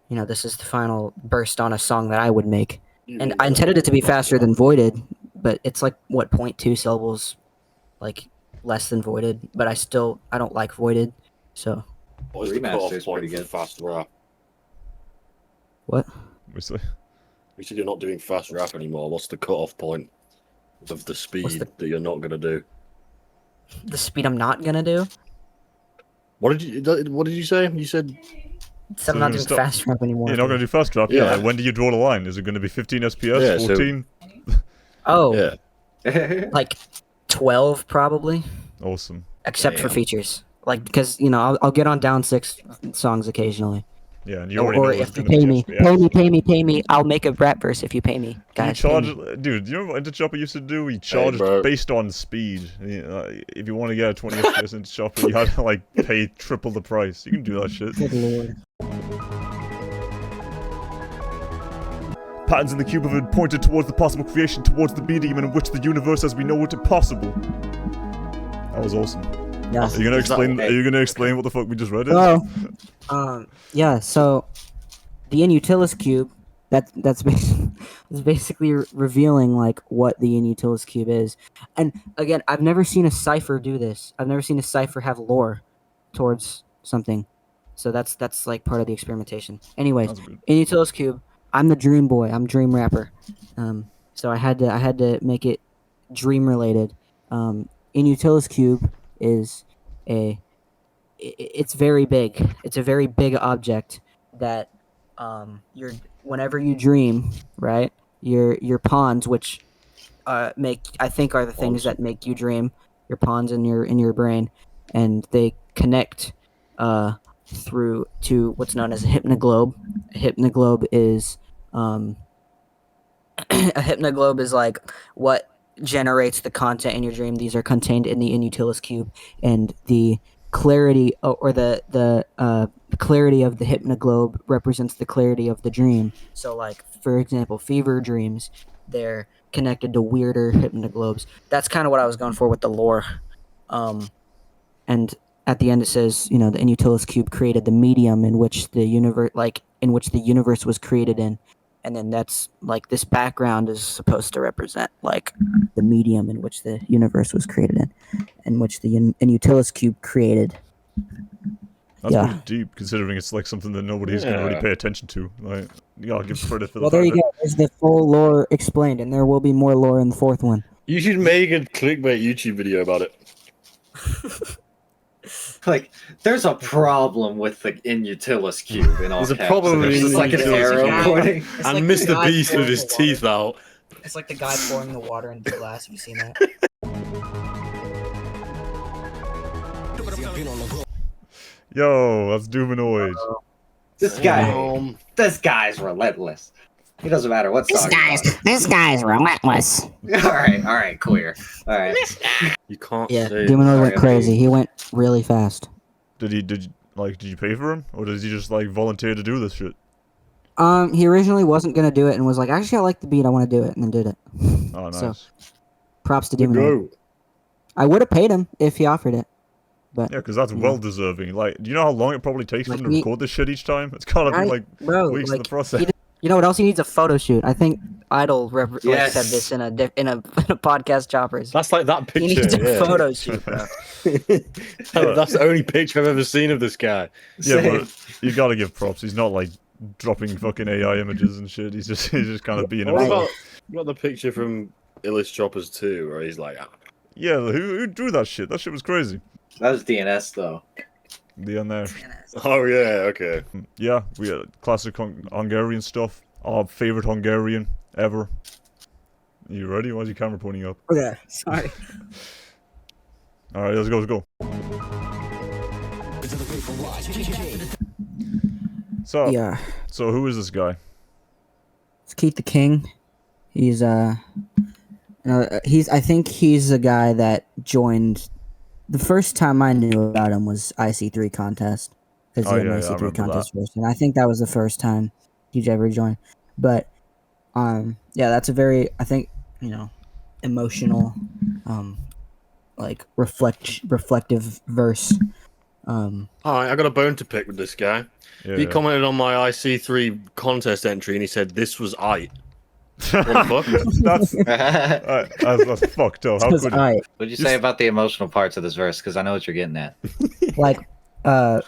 This is the final burst on a song that I would make, and I intended it to be faster than Voided, but it's like what 0.2 syllables, like less than Voided, but I don't like Voided, so
What is the
Remaster's
cutoff
pretty
point for
good.
fast rap?
what?
Obviously.
You said you're not doing fast rap anymore. What's the cutoff point of the speed that you're not gonna do?
The speed I'm not gonna do.
What did you say? You said
So I'm
you're
not
gonna
doing
stop-
fast rap anymore.
You're not going to do fast rap? Yeah.
Yeah.
Like, when do you draw the line? Is it going to be 15 SPS?
Yeah, so-
14?
Oh,
yeah.
like 12 probably,
Awesome.
except for
Damn.
features. Like because I'll get on DOWN6 songs occasionally.
Yeah, and you already know
Or
it's
if you
going to
pay
be
me,
FPS.
I'll make a rap verse if you pay me,
You
guys. pay
charge,
me.
dude. You know what Interchopper used to do? He charged
bro.
based on speed. If you want to get a 20 FPS Interchopper, you had to like pay triple the price. You can do that shit.
Good lord.
Patterns in the cube have been pointed towards the possible creation, towards the medium in which the universe as we know it is possible. That was awesome.
Yeah.
Are you gonna
Is that-
explain? Are you gonna explain what the fuck we just read? Is?
So, yeah. So, the inutilis cube. That's basically revealing like what the inutilis cube is. And again, I've never seen a cipher do this. I've never seen a cipher have lore towards something. So that's like part of the experimentation. Anyways,
That's good.
inutilis cube. I'm the dream boy. I'm dream rapper. So I had to make it dream related. Inutilis cube is it's very big. It's a very big object that whenever you dream, right? Your pawns, which are the things that make you dream. Your pawns in your brain, and they connect through to what's known as a hypnoglobe. A hypnoglobe is a hypnoglobe is like what generates the content in your dream. These are contained in the inutilis cube, and the clarity or the clarity of the hypnoglobe represents the clarity of the dream. So, like for example, fever dreams, they're connected to weirder hypnoglobes. That's kind of what I was going for with the lore. And at the end it says, the inutilis cube created the medium in which the universe was created in. And then that's like this background is supposed to represent like the medium in which the universe was created in which the inutilis cube created.
That's
Yeah.
pretty deep, considering it's like something that nobody's gonna really pay attention to. Like, you gotta give credit for the
Well, there
fact
you go. There's the full lore explained, and there will be more lore in the fourth one.
You should make a clickbait YouTube video about it.
Like, there's a problem with the inutilis cube in all
There's a
caps.
problem with
There's just like an
inutilis
arrow
cube.
pointing.
And Mr. Beast with his teeth out.
It's like the guy pouring the water into the glass. Have you seen that?
Yo, that's Duminoid.
This guy's relentless. It doesn't matter what song.
This guy's relentless.
All right, clear. All right.
You can't
Yeah,
say
Duminoid went
Sorry,
crazy. He went really fast.
Did you pay for him, or did he just like volunteer to do this shit?
He originally wasn't gonna do it and was like, actually, I like the beat. I want to do it, and then did it.
Oh, nice.
So, props to
The
Demon.
goat.
I would have paid him if he offered it, but
Yeah, because that's well deserving. Like, do you know how long it probably takes for
Like
them to
me-
record this shit each time? It's gotta be
Right,
like
bro,
weeks in
like,
the process.
you know what else he needs? A photo shoot. I think Idol
Yes.
said this in a podcast choppers.
That's like that
He
picture.
needs a
Yeah.
photo shoot, bro.
That's the only picture I've ever seen of this guy.
Yeah, but you gotta give props. He's not like dropping fucking AI images and shit. He's just kind of being
What
himself.
about the picture from Illis Choppers 2 where he's like,
Yeah, who drew that shit? That shit was crazy.
That was DNS though.
The on there.
oh yeah, okay.
Yeah, we had classic Hungarian stuff. Our favorite Hungarian ever. You ready? Why's your camera pointing up?
Okay, sorry.
All right, let's go. So,
Yeah,
so who is this guy?
it's Keith the King. He's I think he's a guy that joined. The first time I knew about him was IC3 contest because
Oh,
he had
yeah,
an
yeah, I
IC3
remember
contest first, and I think that was the first time he'd ever joined. But yeah, that's a very emotional, like reflective verse.
Alright, I got a bone to pick with this guy.
Yeah,
He commented on my IC3 contest entry and he said this was I. What the fuck?
that's fucked up. How
Because
could
What'd you say about the emotional parts of this verse? Because I know what you're getting at.
like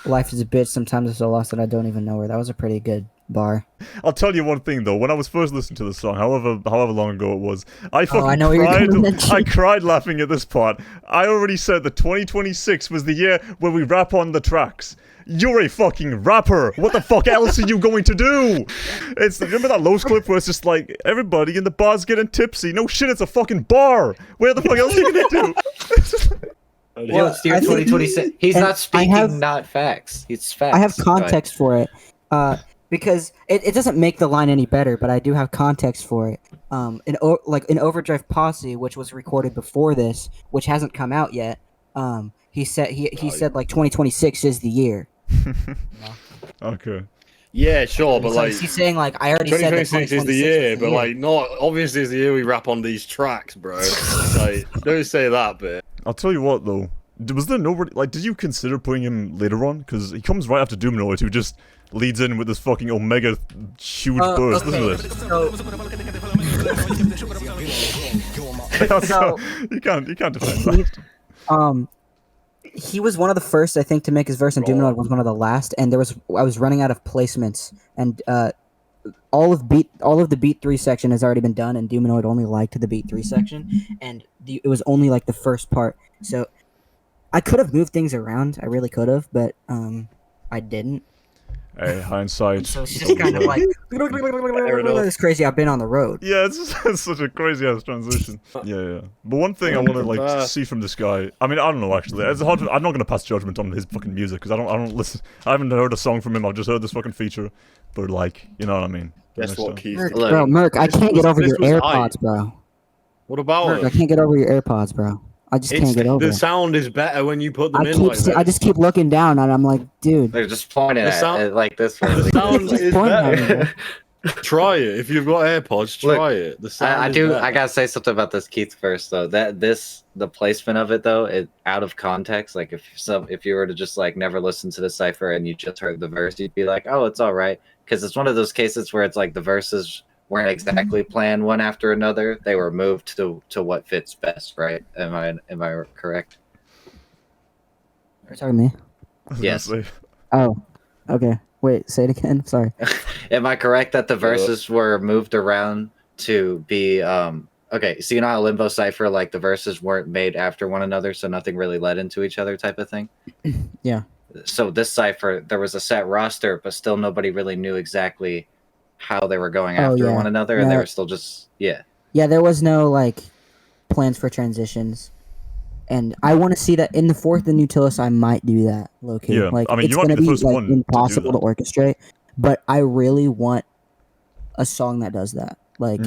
life is a bitch. Sometimes I'm so lost that I don't even know her. That was a pretty good bar.
I'll tell you one thing though. When I was first listening to the song, however long ago it was, I fucking
I know what you're
cried.
gonna mention.
I cried laughing at this part. I already said that 2026 was the year where we rap on the tracks. You're a fucking rapper. What the fuck else are you going to do? Remember that Lowe's clip where it's just like everybody in the bar's getting tipsy. No shit, it's a fucking bar. Where the fuck else are you gonna do?
Well, it's year
I think
2026. He's
and
not speaking,
I have-
not facts. It's facts.
I have
Go ahead.
context for it, because it doesn't make the line any better, but I do have context for it. In Overdrive Posse, which was recorded before this, which hasn't come out yet. He said he said like 2026 is the year.
Okay.
Yeah, sure, but
So
like
he's saying like I already said that
2026 is the
2026
year, but like not obviously is the year we rap on these tracks, bro. Like, don't say that bit.
I'll tell you what though. Was there nobody like? Did you consider putting him later on? Because he comes right after Doominoid, who just leads in with this fucking Omega huge burst.
Okay,
Listen to this.
So-
you can't defend that.
He was one of the first, I think, to make his verse, and Doominoid was one of the last. And I was running out of placements, and all of the beat 3 section has already been done, and Doominoid only liked the beat 3 section, and it was only like the first part. So I could have moved things around, I really could have, but I didn't.
Hey, hindsight.
So it's just kind of like it's crazy. I've been on the road.
Yeah, it's such a crazy ass transition. Yeah. But one thing I want to like see from this guy. I mean, I don't know actually. It's hard. I'm not gonna pass judgment on his fucking music because I don't listen. I haven't heard a song from him. I've just heard this fucking feature. But like, you know what I mean.
Guess what, Keith?
Murrk, I can't get over your AirPods, bro.
What about
Murrk, I
it?
can't get over your AirPods, bro. I just can't get over
The
it.
sound is better when you put them in like that.
I just keep looking down, and I'm like, dude.
They're just pointing
The
at
sound-
it like this.
The sound
Just
is
point at me,
better. Try it. If you've got AirPods, try it. The sound
I
is
do.
better.
I gotta say something about this Keith first, though. The placement of it, though, it out of context. Like if you were to just like never listen to the cipher and you just heard the verse, you'd be like, oh, it's all right, because it's one of those cases where it's like the verses weren't exactly planned one after another. They were moved to what fits best, right? Am I correct?
You're talking to me?
Yes.
Oh, okay. Wait, say it again. Sorry.
Am I correct that the verses were moved around to be okay? So you know how Limbo Cipher, like the verses weren't made after one another, so nothing really led into each other, type of thing.
Yeah.
So this cipher, there was a set roster, but still nobody really knew exactly how they were going after one another, and they were still just
Yeah, there was no like plans for transitions, and I want to see that in the fourth inutilis. I might do that, low key.
Yeah,
Like
I mean,
it's
you might
gonna
be the
be
first
like
one to do
impossible to
that.
orchestrate, but I really want a song that does that. Like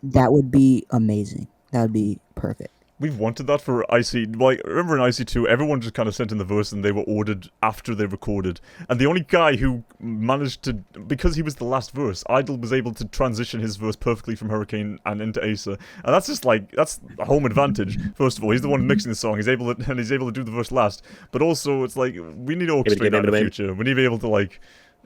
that would be amazing. That would be perfect.
we've wanted that for IC. Like, remember in IC2, everyone just kind of sent in the verse and they were ordered after they recorded. And the only guy who managed to, because he was the last verse, Idol was able to transition his verse perfectly from Hurricane and into Acer. And that's just like, that's a home advantage. First of all, he's the one mixing the song. He's able to do the verse last. But also, it's like, we need to orchestrate that in the future. We need to be able to, like,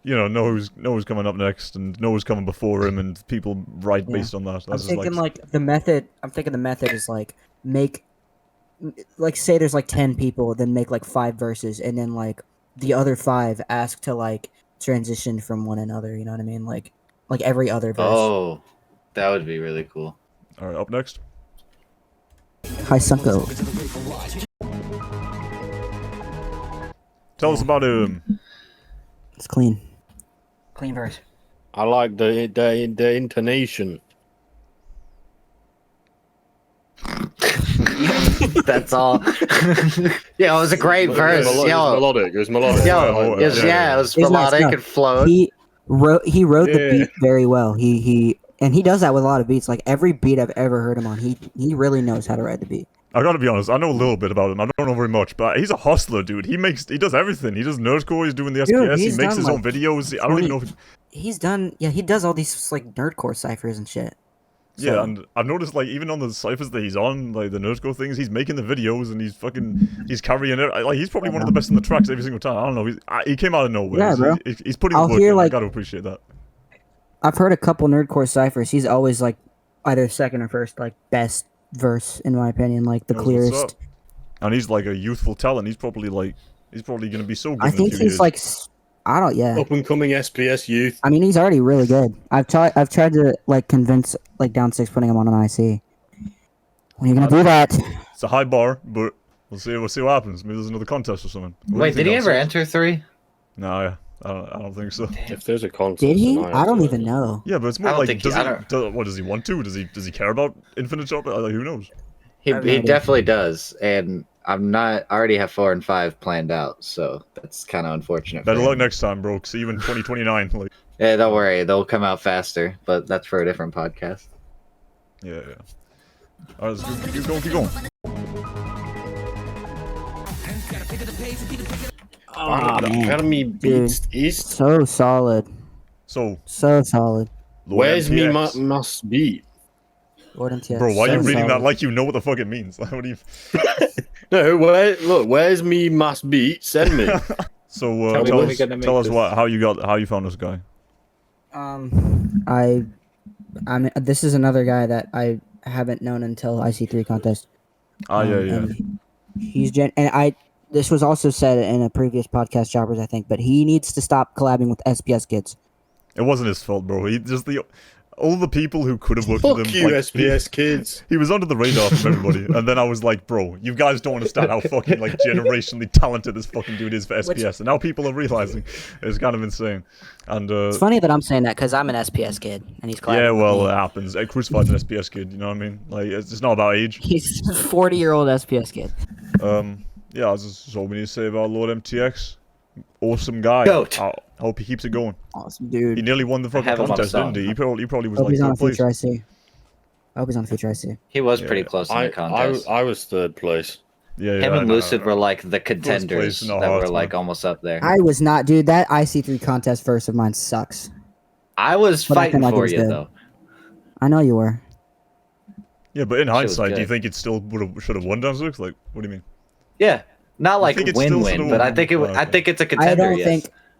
you know who's coming up next and know who's coming before him, and people write based on that. That's
I'm thinking like the method. I'm thinking the method is like say there's like 10 people, then make like 5 verses, and then like the other 5 ask to like transition from one another. You know what I mean? Like every other verse.
Oh, that would be really cool.
All right, up next.
Hi Sunko.
Tell us about him.
It's clean. Clean verse.
I like the intonation.
That's all. Yeah, it was a great verse.
It was melodic. It was melodic.
Yo, it was melodic
nice.
and flowed.
He wrote the beat very well. He does that with a lot of beats. Like every beat I've ever heard him on, he really knows how to write the beat.
I gotta be honest, I know a little bit about him. I don't know very much, but he's a hustler, dude. He does everything. He does nerdcore, he's doing the SPS, he makes his own videos. I don't even know if
he does all these like nerdcore ciphers and shit. So.
Yeah, and I've noticed, like, even on the ciphers that he's on, like the nerdcore things, he's making the videos and he's carrying it. Like, he's probably one of the best in the tracks every single time. I don't know. He came out of nowhere.
Yeah, bro.
He's putting work in. I gotta appreciate that.
I've heard a couple nerdcore ciphers. He's always like either second or first, like best verse in my opinion, like the clearest.
And he's like a youthful talent. He's probably gonna be so good.
I think
in a few
he's
years.
like, I don't,
Up and coming SPS youth.
I mean, he's already really good. I've tried to like convince like DOWN6 putting him on an IC. When are you gonna do that?
It's a high bar, but we'll see what happens. Maybe there's another contest or something.
Wait, did he ever enter 3?
No, yeah. I don't think so.
If there's a contest,
Did he? I don't even know.
Yeah, but it's more like, what does he want to? Does he care about Infinite Shop? Like, who knows?
He definitely does, and I already have 4 and 5 planned out, so that's kind of unfortunate.
Better luck next time, bro. See you in 2029. Like,
yeah, don't worry, they'll come out faster, but that's for a different podcast.
Yeah. All right, let's keep going.
Oh, the Academy Beats is
so solid.
So
solid.
Where's me must be?
Lord MTX.
Bro, why are you reading that like you know what the fuck it means? Like, what do you?
No, where's me must be? Send me.
So tell us how you found this guy.
I mean, this is another guy that I haven't known until IC3 contest.
Yeah.
This was also said in a previous podcast, Jobbers, I think, but he needs to stop collabing with SPS kids.
It wasn't his fault, bro. All the people who could have worked with him.
Fuck you, SPS kids.
He was under the radar from everybody, and then I was like, bro, you guys don't understand how fucking like generationally talented this fucking dude is for SPS, and now people are realizing it's kind of insane. And
it's funny that I'm saying that because I'm an SPS kid, and he's collabing.
Yeah, well, it happens. Crucified's an SPS kid. You know what I mean? Like, it's not about age.
He's a 40-year-old SPS kid.
Yeah, that's all we need to say about Lord MTX. Awesome guy.
Goat.
I hope he keeps it going.
Awesome dude.
He nearly won the fucking contest, didn't he? He probably was
hope
like
he's on a
third place.
future IC. I hope he's on a future IC.
He was pretty close in the contest.
I was third place.
Yeah,
Him and Lucid were like the contenders that were like almost up there.
I was not, dude. That IC3 contest verse of mine sucks.
I was fighting for you though.
I know you were.
Yeah, but in hindsight, do you think it still should have won DOWN6? Like, what do you mean?
Yeah, not like win-win, but I think I think it's a contender.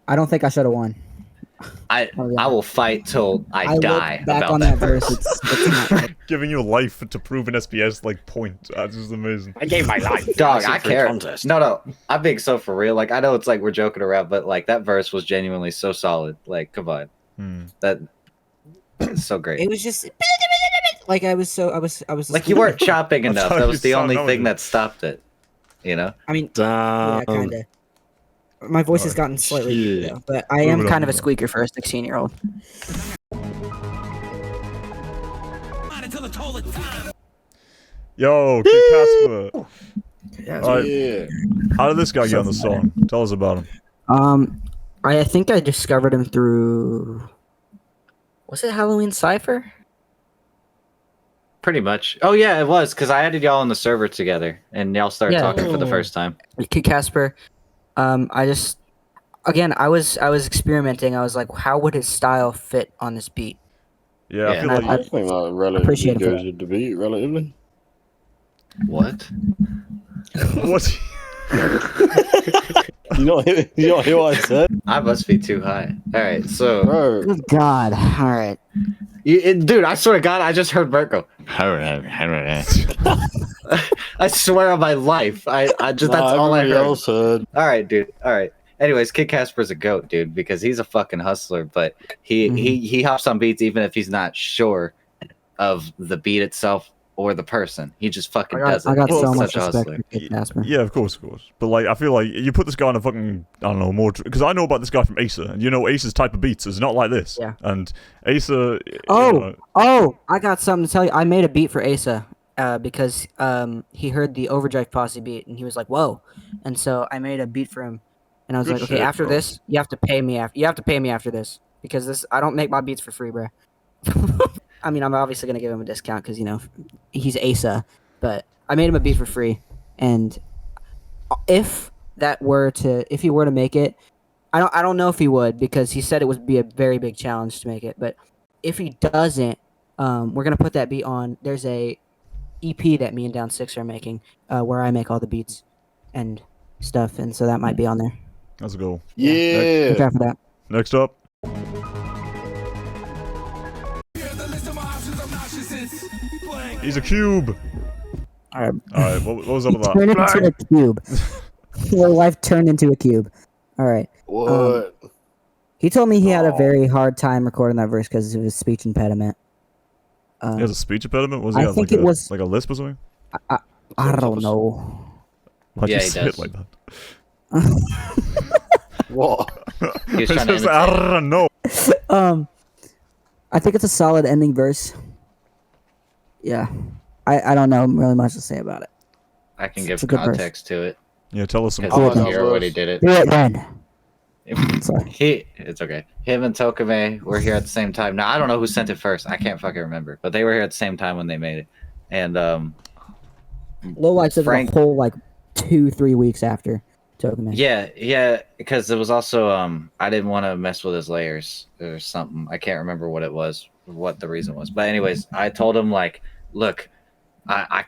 I don't think I should have won.
I will fight till I die.
Look back
about
on that verse. It's not
giving you a life to prove an SPS like point. That's just amazing.
I gave my life.
Dog, I care. No, I'm being so for real. Like, I know it's like we're joking around, but like that verse was genuinely so solid. Like, come on, that is so great.
It was just like I was
like you weren't chopping enough. That was the only thing that stopped it. You know?
I mean, yeah, kind of. My voice has gotten slightly deep, though, but I am kind of a squeaker for a 16-year-old.
Yo, Kid Casper.
Yeah.
Right. How did this guy get on the song? Tell us about him.
I think I discovered him through. Was it Halloween Cypher?
Pretty much. Oh yeah, it was because I added y'all on the server together, and y'all started
Yeah.
talking for the first time.
Casper, I just again I was experimenting. I was like, how would his style fit on this beat?
Yeah, I
Yeah.
feel
And
like
I think that relatively
appreciate it for
goes with the beat, relatively.
What?
what?
You know what I said?
I must be too high. All right, so
Bro,
Good God! All right.
dude, I swear to God, I just heard Murrk go. I swear on my life, I just that's all I
everybody
heard.
else heard.
All right, dude. All right. Anyways, Kid Casper's a goat, dude, because he's a fucking hustler. But he hops on beats even if he's not sure of the beat itself or the person. He just fucking does it.
I got
He's
so
such
much
a
respect
hustler.
for Kid Casper.
Yeah, of course. But like, I feel like you put this guy on a fucking, I don't know, more because I know about this guy from Asa, and you know Asa's type of beats is not like this.
Yeah.
And Asa.
Oh! I got something to tell you. I made a beat for Asa, because he heard the Overdrive Posse beat and he was like, "Whoa!" And so I made a beat for him, and I was
Good
like, "Okay,
shit,
after
bro.
this, you have to pay me. You have to pay me after this because this I don't make my beats for free, bro." I mean, I'm obviously gonna give him a discount because you know he's Asa, but I made him a beat for free, and if he were to make it, I don't know if he would because he said it would be a very big challenge to make it, but if he doesn't, we're gonna put that beat on. There's a EP that me and DOWN6 are making, where I make all the beats and stuff, and so that might be on there.
Let's go.
Yeah.
Look out for that.
Next up. He's a cube.
All right.
All right, what was up with
Turn
that?
into a cube. Your life turned into a cube. All right.
What?
He told me he had a
Aw.
very hard time recording that verse because of his speech impediment.
He has a speech impediment. Was
I
he have
think
like
it
a,
was-
like a lisp or something?
I don't know.
Why'd
Yeah,
you
he
say
does.
it like that?
What?
He was
It's
trying to
just, I
imitate.
don't know.
I think it's a solid ending verse. Yeah. I don't know really much to say about it.
I can
It's
give
a good verse.
context to it
Yeah, tell us some.
because
Oh,
I
no,
hear
verse.
what he did it.
Do it then. Sorry.
It's okay. Him and Tokame were here at the same time. Now I don't know who sent it first. I can't fucking remember, but they were here at the same time when they made it. And
Low Lights of a
Frank-
whole like 2-3 weeks after Token Man.
yeah, because it was also I didn't want to mess with his layers or something. I can't remember what it was, what the reason was. But anyways, I told him like, look, I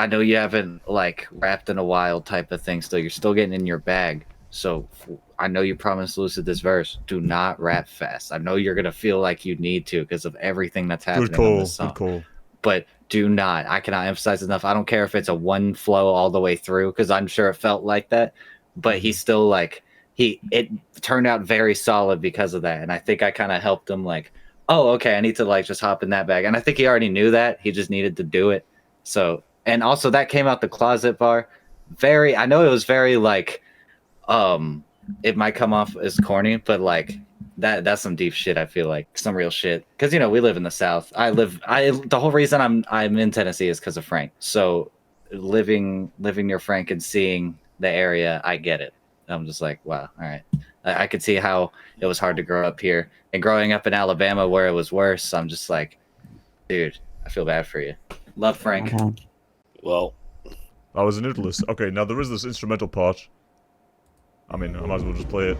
know you haven't like rapped in a while type of thing. Still, you're still getting in your bag. So I know you promised Lucid this verse. Do not rap fast. I know you're gonna feel like you need to because of everything that's happening
Good
on
call.
this song.
Good call.
But do not. I cannot emphasize enough. I don't care if it's a one flow all the way through because I'm sure it felt like that. But he's still like it turned out very solid because of that. And I think I kind of helped him like, oh, okay, I need to like just hop in that bag. And I think he already knew that. He just needed to do it. So and also that came out the closet bar. I know it was very like it might come off as corny, but like that's some deep shit. I feel like some real shit because you know we live in the South. The whole reason I'm in Tennessee is because of Frank. So living near Frank and seeing the area, I get it. I'm just like, wow, all right. I could see how it was hard to grow up here and growing up in Alabama where it was worse. I'm just like, dude, I feel bad for you. Love Frank.
Okay.
Well,
I was an inutilis. Okay, now there is this instrumental part. I mean, I might as well just play it.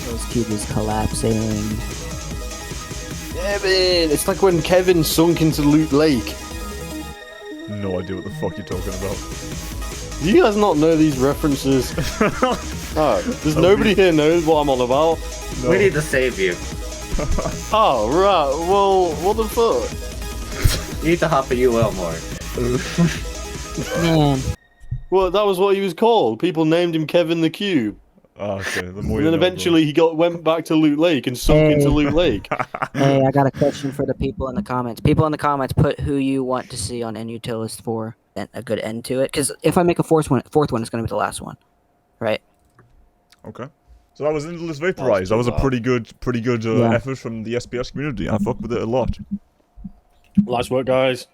Those cube is collapsing.
yeah, man. It's like when Kevin sunk into Loot Lake.
No idea what the fuck you're talking about.
Do you guys not know these references? Oh, there's nobody here knows what I'm on about.
No.
We need to save you.
Oh, right. Well, what the fuck?
You need to hop a UL more.
Man.
Well, that was what he was called. People named him Kevin the Cube.
Ah, okay. The more
And
you
then
know,
eventually he went back to Loot Lake and sunk into Loot Lake.
Hey, I got a question for the people in the comments. People in the comments, put who you want to see on Inutilis for a good end to it. Because if I make a fourth one, it's going to be the last one, right?
Okay. So that was Inutilis Vaporized. That was a pretty good
Yeah.
effort from the SPS community. I fuck with it a lot.
Nice work, guys.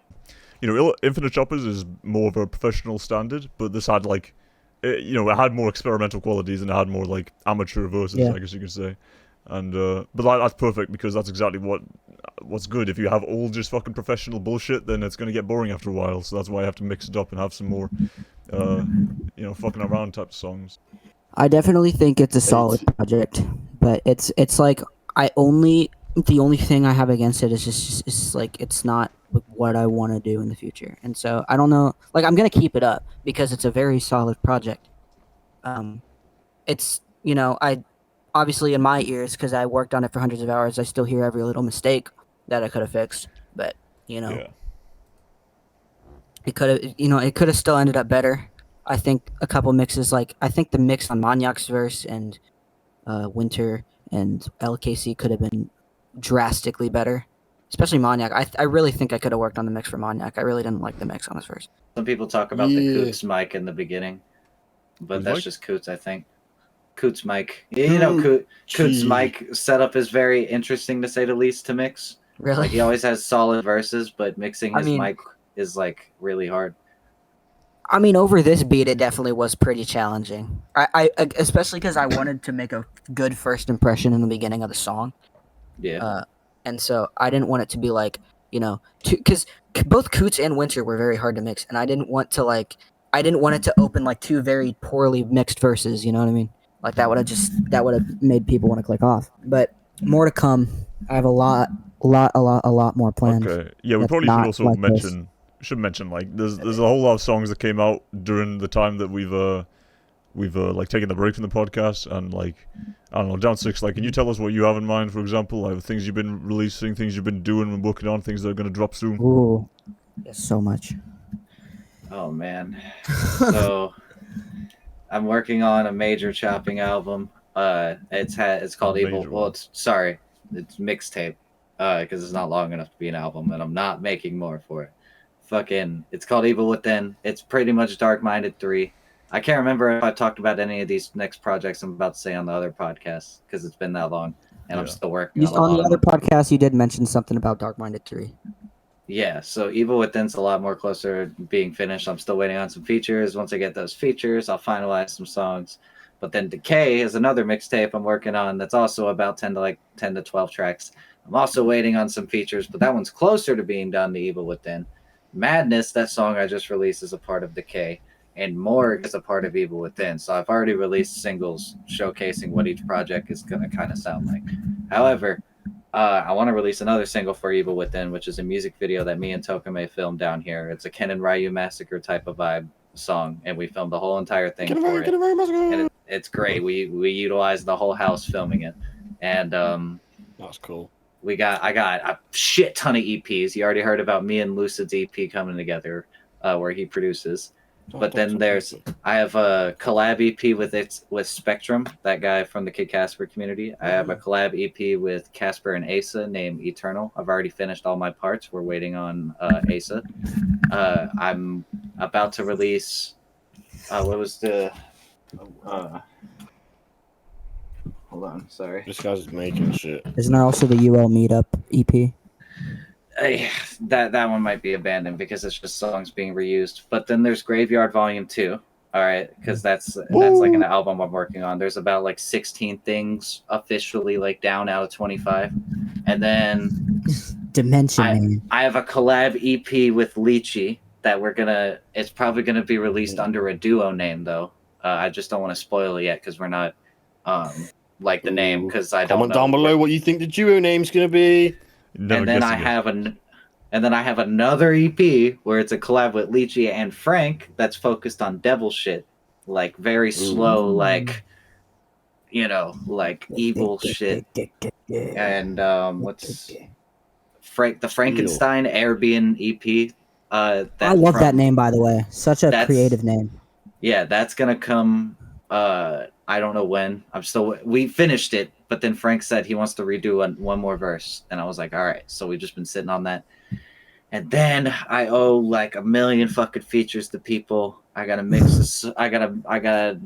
You know, Infinite Choppers is more of a professional standard, but this had like, it had more experimental qualities and it had more like amateur verses,
Yeah.
I guess you could say. And but that's perfect because that's exactly what what's good. If you have all just fucking professional bullshit, then it's gonna get boring after a while. So that's why I have to mix it up and have some more, fucking around type of songs.
I definitely think it's a solid project, but it's like the only thing I have against it is just it's like it's not what I want to do in the future, and so I don't know. Like I'm gonna keep it up because it's a very solid project. It's I obviously in my ears because I worked on it for hundreds of hours. I still hear every little mistake that I could have fixed, but
Yeah.
it could have still ended up better. I think a couple mixes, like I think the mix on Maniac's verse and Winter and LKC could have been drastically better, especially Maniac. I really think I could have worked on the mix for Maniac. I really didn't like the mix on his verse.
Some people talk about the Coots mic in the beginning, but
Who's
that's
mic?
just Coots, I think. Coots mic. Coots mic setup is very interesting to say the least to mix.
Really?
Like he always has solid verses, but mixing his
I mean-
mic is like really hard.
I mean, over this beat, it definitely was pretty challenging. I especially because I wanted to make a good first impression in the beginning of the song.
Yeah.
And so I didn't want it to be like, because both Coots and Winter were very hard to mix, and I didn't want it to open like two very poorly mixed verses. You know what I mean? Like that would have made people want to click off. But more to come. I have a lot more planned.
Okay. Yeah, we
That's
probably should
not
also
like
mention like there's a whole lot of songs that came out during the time that we've like taken the break from the podcast, and like I don't know, DOWN6, like can you tell us what you have in mind, for example, like things you've been releasing, things you've been doing and working on, things that are gonna drop soon?
Ooh, there's so much.
Oh man. So I'm working on a major chopping album. It's called Evil.
Major
Well,
one.
it's mixtape. Because it's not long enough to be an album, and I'm not making more for it. It's called Evil Within. It's pretty much Dark Minded 3. I can't remember if I've talked about any of these next projects I'm about to say on the other podcasts because it's been that long, and I'm
Yeah.
still working on a
On
lot
the
of
other
them.
podcast, you did mention something about Dark Minded 3.
Yeah, so Evil Within's a lot more closer to being finished. I'm still waiting on some features. Once I get those features, I'll finalize some songs. But then Decay is another mixtape I'm working on that's also about 10 to 12 tracks. I'm also waiting on some features, but that one's closer to being done to Evil Within. Madness, that song I just released, is a part of Decay, and Murrk is a part of Evil Within. So I've already released singles showcasing what each project is going to kind of sound like. However, I want to release another single for Evil Within, which is a music video that me and Tokame filmed down here. It's a Ken and Ryu Massacre type of vibe song, and we filmed the whole entire thing for it. And it's great. We utilized the whole house filming it, and
That's cool.
I got a shit ton of EPs. You already heard about me and Lucid's EP coming together, where he produces. But then I have a collab EP with Spectrum, that guy from the Kid Casper community. I have a collab EP with Casper and Asa named Eternal. I've already finished all my parts. We're waiting on Asa. I'm about to release. What was the? Hold on, sorry.
This guy's making shit.
Isn't there also the UL Meetup EP?
That one might be abandoned because it's just songs being reused. But then there's Graveyard Volume 2. All right, because that's like an album I'm working on. There's about like 16 things officially like down out of 25. And then
Dimension.
I have a collab EP with Lychee that it's probably gonna be released under a duo name though. I just don't want to spoil it yet because we're not like the name because I don't
Comment
know.
down below what you think the duo name's gonna be.
Never
And then I have another EP where it's a collab with Lychee and Frank that's focused on devil shit, like very slow, like like evil shit. And what's the Frankenstein Arabian EP?
I love that name, by the way. Such a creative name.
Yeah, that's gonna come. I don't know when. We finished it, but then Frank said he wants to redo one more verse, and I was like, all right. So we've just been sitting on that, and then I owe like a million fucking features to people. I gotta mix this. I gotta.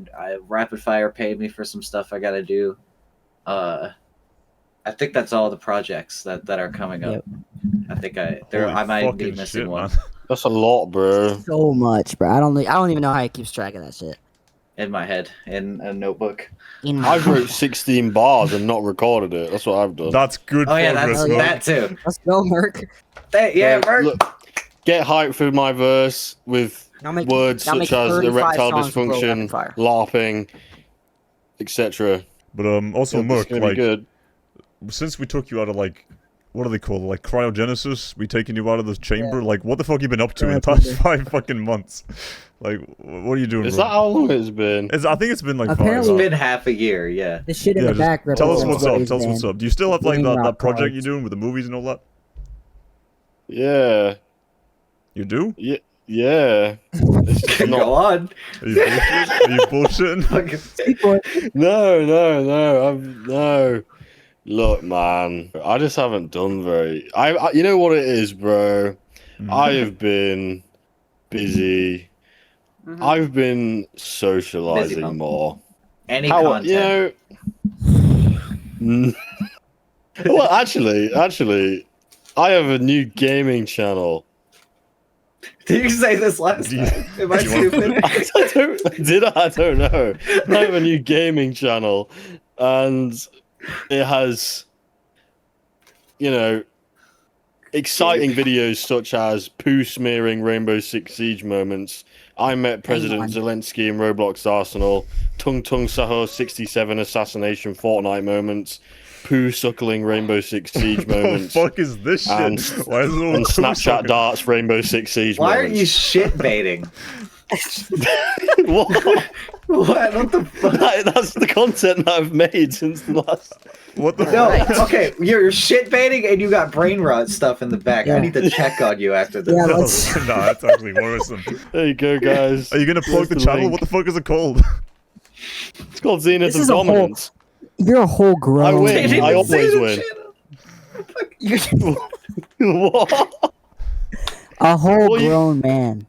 Rapid Fire paid me for some stuff I gotta do. I think that's all the projects that are coming up.
Yep.
I think I might be missing one.
Man.
That's a lot, bro.
So much, bro. I don't even know how he keeps track of that shit.
in my head in a notebook.
In my
I've wrote 16 bars and not recorded it. That's what I've done.
That's good
Oh yeah,
progress,
that's
Murrk.
that too.
Let's go, Murrk.
Yeah,
So,
Murrk.
look, get hyped for my verse with
Now make-
words
now make
such as
35
erectile
songs with Lil Rapid
dysfunction,
Fire.
LARPing, etc.
But also,
It's
Murrk,
gonna be
like,
good.
since we took you out of like, what do they call it? Like cryogenesis? We taking you out of the chamber? Like, what the fuck you been up to in the past 5 fucking months? Like, what are you doing,
Is
bro?
that how long it's been?
I think it's been like
Apparently-
It's
5.
been half a year. Yeah.
This shit in
Yeah,
the
just
back.
tell us
represents
what's
what
up.
he's
Tell us what's
been.
up. Do you still have like
Green
that
rock
project
cards.
you're doing with the movies and all that?
Yeah.
You do?
Yeah. It's just
Go
not...
on.
Are you bullshitting? Are you bullshitting?
No. Look, man. I just haven't done very... I you know what it is, bro? I have been busy. I've been
Busy,
socializing
pal.
more.
Any content.
Well, actually, I have a new gaming channel.
Did you say this last
Do you-
time? Am I
do you want-
stupid?
I don't know. I have a new gaming channel, and it has, exciting videos such as poo smearing Rainbow Six Siege moments. I met President
on.
Zelensky in Roblox Arsenal. Tung Tung Saho 67 assassination Fortnite moments. Poo suckling Rainbow Six Siege
What the
moments.
fuck is this shit?
And,
Why is it all
and
poo
Snapchat
sucking?
darts Rainbow Six Siege
Why aren't
moments.
you shit baiting?
What?
What the fuck?
That's the content that I've made since the last.
What the
No,
fuck?
okay, you're shit baiting and you got brain rot stuff in the back.
Yeah.
I need to check on you after this.
Yeah,
No,
let's-
nah, that's actually worrisome.
There you go, guys.
Are you gonna plug
Here's
the
the
channel?
link.
What the fuck is it called?
It's called Zenith
This
of
is a whole-
Dominance.
You're a whole grown.
I win.
They didn't
I
even say
always
the
win.
channel.
What?
A whole
Well, you-
grown man.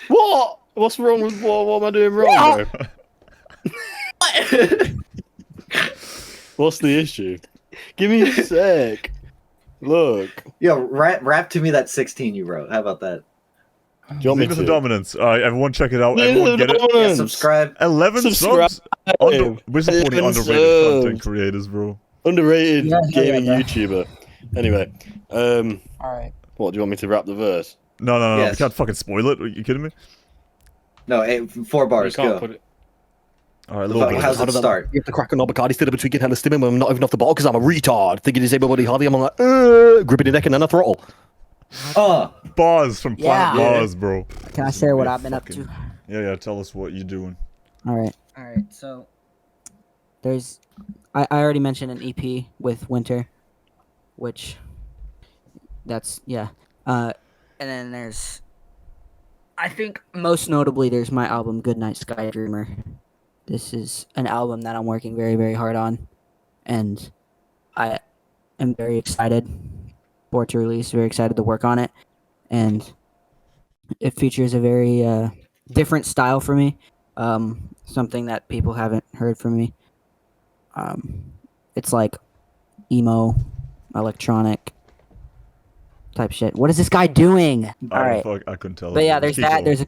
What? What's wrong with what am I doing wrong, bro? What's the issue? Give me a sec. Look.
Yo, rap to me that 16 you wrote. How about that?
Do you want me
Zenith
to?
of Dominance. Alright, everyone check it out.
Zenith
Everyone
of
get it.
Yeah,
Dominance.
subscribe.
11
Subscribe.
subs? We're supporting
11
underrated content
subs.
creators, bro.
Underrated
Yeah,
gaming
bro.
YouTuber. Anyway,
All right.
what do you want me to rap the verse?
No, we
Yes.
can't fucking spoil it. Are you kidding me?
No, 4 bars,
You can't
go.
put it.
Alright, a little bit.
How's it start?
You have to crack a knob of Cardi, still between getting hella stimming when I'm not even off the bottle because I'm a retard. Thinking it's everybody hardy, I'm like, gripping the neck and then a throttle.
Bars from Planet
Yeah.
Mars, bro.
Can I
This is
share what
gonna
I've
be
been up
fucking-
to?
Yeah, tell us what you're doing.
All right. So there's, I already mentioned an EP with Winter, which that's yeah. And then there's, I think most notably, there's my album Goodnight Sky Dreamer. This is an album that I'm working very, very hard on, and I am very excited for it to release. Very excited to work on it, and it features a very different style for me. Something that people haven't heard from me. It's like emo, electronic type shit. What is this guy doing? All right.
Fuck, I couldn't tell.
But yeah,
Just
there's
keep
that.
going.
There's a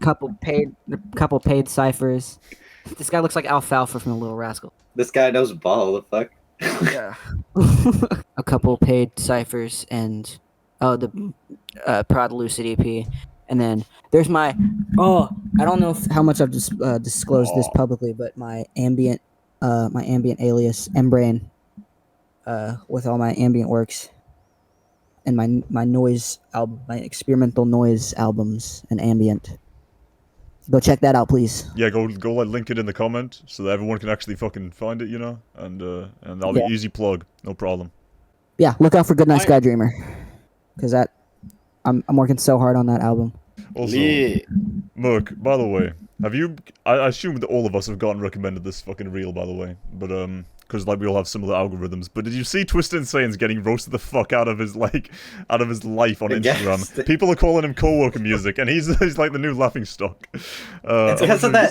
couple paid ciphers. This guy looks like Alfalfa from The Little Rascal.
This guy knows ball. The fuck?
Yeah. A couple paid ciphers and the Proud Lucid EP, and then there's my I don't know how much I've just disclosed this publicly, but my ambient alias Mbrain, with all my ambient works and my noise album, my experimental noise albums and ambient. Go check that out, please.
Yeah, go like link it in the comment so that everyone can actually fucking find it, you know, and that'll
Yeah.
be easy plug, no problem.
Yeah, look out for Goodnight Sky Dreamer, because I'm working so hard on that album.
Also,
Lit.
Murk, by the way, have you? I assume that all of us have gotten recommended this fucking reel, by the way. But because like we all have similar algorithms. But did you see Twisted Insane's getting roasted the fuck out of his life on Instagram? People are calling him co-worker music, and he's like the new laughing stock.
It's because of that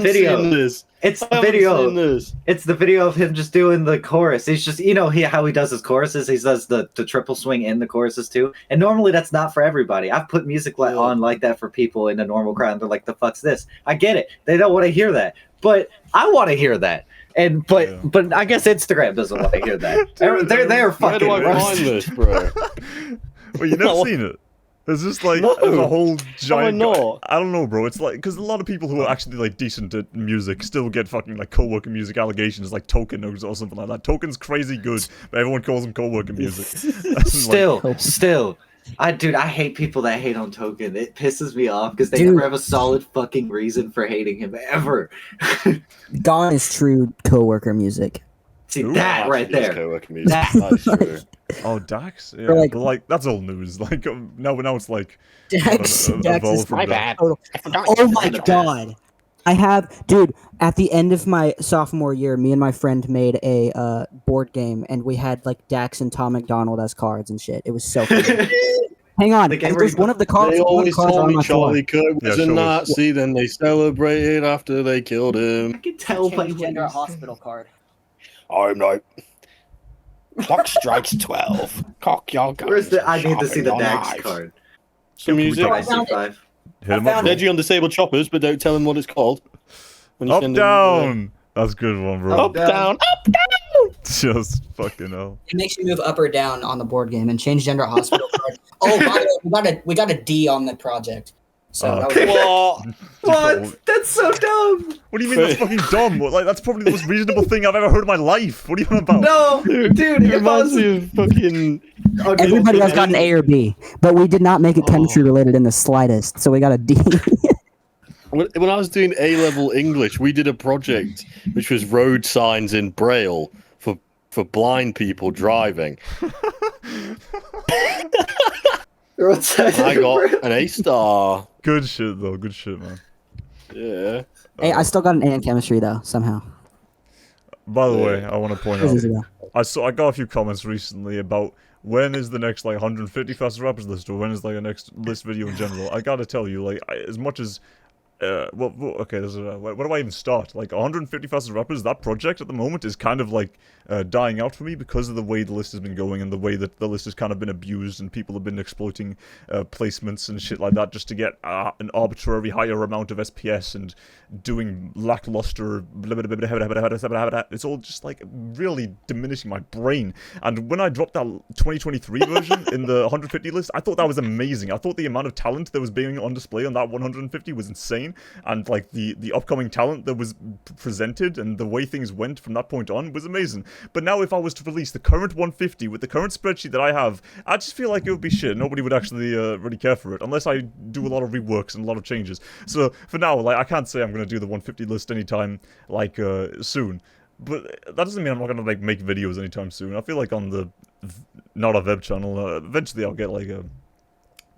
video. It's the video. It's the video of him just doing the chorus. He's just, you know, how he does his choruses. He does the triple swing in the choruses too. And normally that's not for everybody. I've put music on like that for people in a normal crowd. And they're like, "The fuck's this?" I get it. They don't want to hear that, but I want to hear that. And but I guess Instagram doesn't want to hear that. They're fucking.
Where do I find this, bro?
Well, you never seen it. There's just like there's a whole giant. I don't know, bro. It's like because a lot of people who are actually like decent at music still get fucking like co-worker music allegations, like Token or something like that. Token's crazy good, but everyone calls him co-worker music.
Still. I hate people that hate on Token. It pisses me off because they never have a solid fucking reason for hating him ever.
DOWN is true co-worker music.
See that right there.
Co-worker music. That's true.
Oh, Dax? Yeah, like, but like that's old news. Like now it's like
Dax is
my bad.
Oh my god. I have, dude, at the end of my sophomore year, me and my friend made a board game, and we had like Dax and Tom McDonald as cards and shit. It was so funny. Hang on, there's one of the cards.
They always told me Charlie Kirk was a
sure.
Nazi, then they celebrated after they killed him.
I can tell by
Gender hospital card.
I'm not. Clock strikes 12. Cock your guns.
Where's the? I need to see the Dax card.
Some music.
hit him up.
Edgy on disabled choppers, but don't tell him what it's called. When you
Up
send
down. That's a good one, bro.
Up down. Up down.
Just fucking hell.
It makes you move up or down on the board game and change gender hospital card. Oh, by the way, we got a D on the project. So that was
What? That's so dumb.
What do you mean that's fucking dumb? Like that's probably the most reasonable thing I've ever heard in my life. What are you on about?
No, dude.
It reminds me of fucking.
everybody else got an A or B, but we did not make it chemistry related in the slightest, so we got a D.
When I was doing A-level English, we did a project which was road signs in Braille for blind people driving. I got an A-star.
Good shit though. Good shit, man.
Yeah.
Hey, I still got an A in chemistry though, somehow.
By the way, I want to point out, I got a few comments recently about when is the next like 150 fastest rappers list, or when is like a next list video in general. I gotta tell you, like as much as where do I even start? Like 150 fastest rappers, that project at the moment is kind of like dying out for me because of the way the list has been going and the way that the list has kind of been abused and people have been exploiting placements and shit like that just to get an arbitrary higher amount of SPS and doing lackluster it's all just like really diminishing my brain. And when I dropped that 2023 version in the 150 list, I thought that was amazing. I thought the amount of talent that was being on display on that 150 was insane, and like the upcoming talent that was presented and the way things went from that point on was amazing. But now if I was to release the current 150 with the current spreadsheet that I have, I just feel like it would be shit. Nobody would actually really care for it unless I do a lot of reworks and a lot of changes. So for now, like I can't say I'm going to do the 150 list anytime like soon. But that doesn't mean I'm not going to like make videos anytime soon. I feel like on the NahDah web channel, eventually I'll get like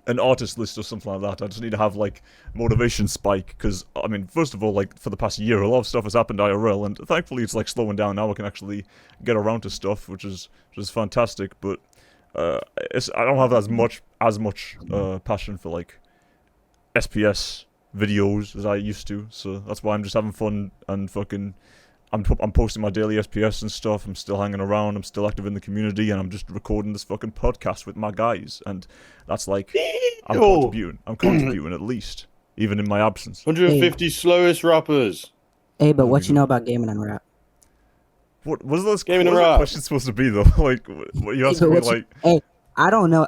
an artist list or something like that. I just need to have like motivation spike because I mean, first of all, like for the past year, a lot of stuff has happened IRL, and thankfully it's like slowing down now. I can actually get around to stuff, which is fantastic. But I don't have as much passion for like SPS videos as I used to. So that's why I'm just having fun and fucking. I'm posting my daily SPS and stuff. I'm still hanging around. I'm still active in the community, and I'm just recording this fucking podcast with my guys. And that's like, I'm contributing at least, even in my absence.
150 slowest rappers.
Hey, but what you know about gaming and rap?
What was this
gaming and rap
question supposed to be though? Like, what you asking me? Like,
hey, I don't know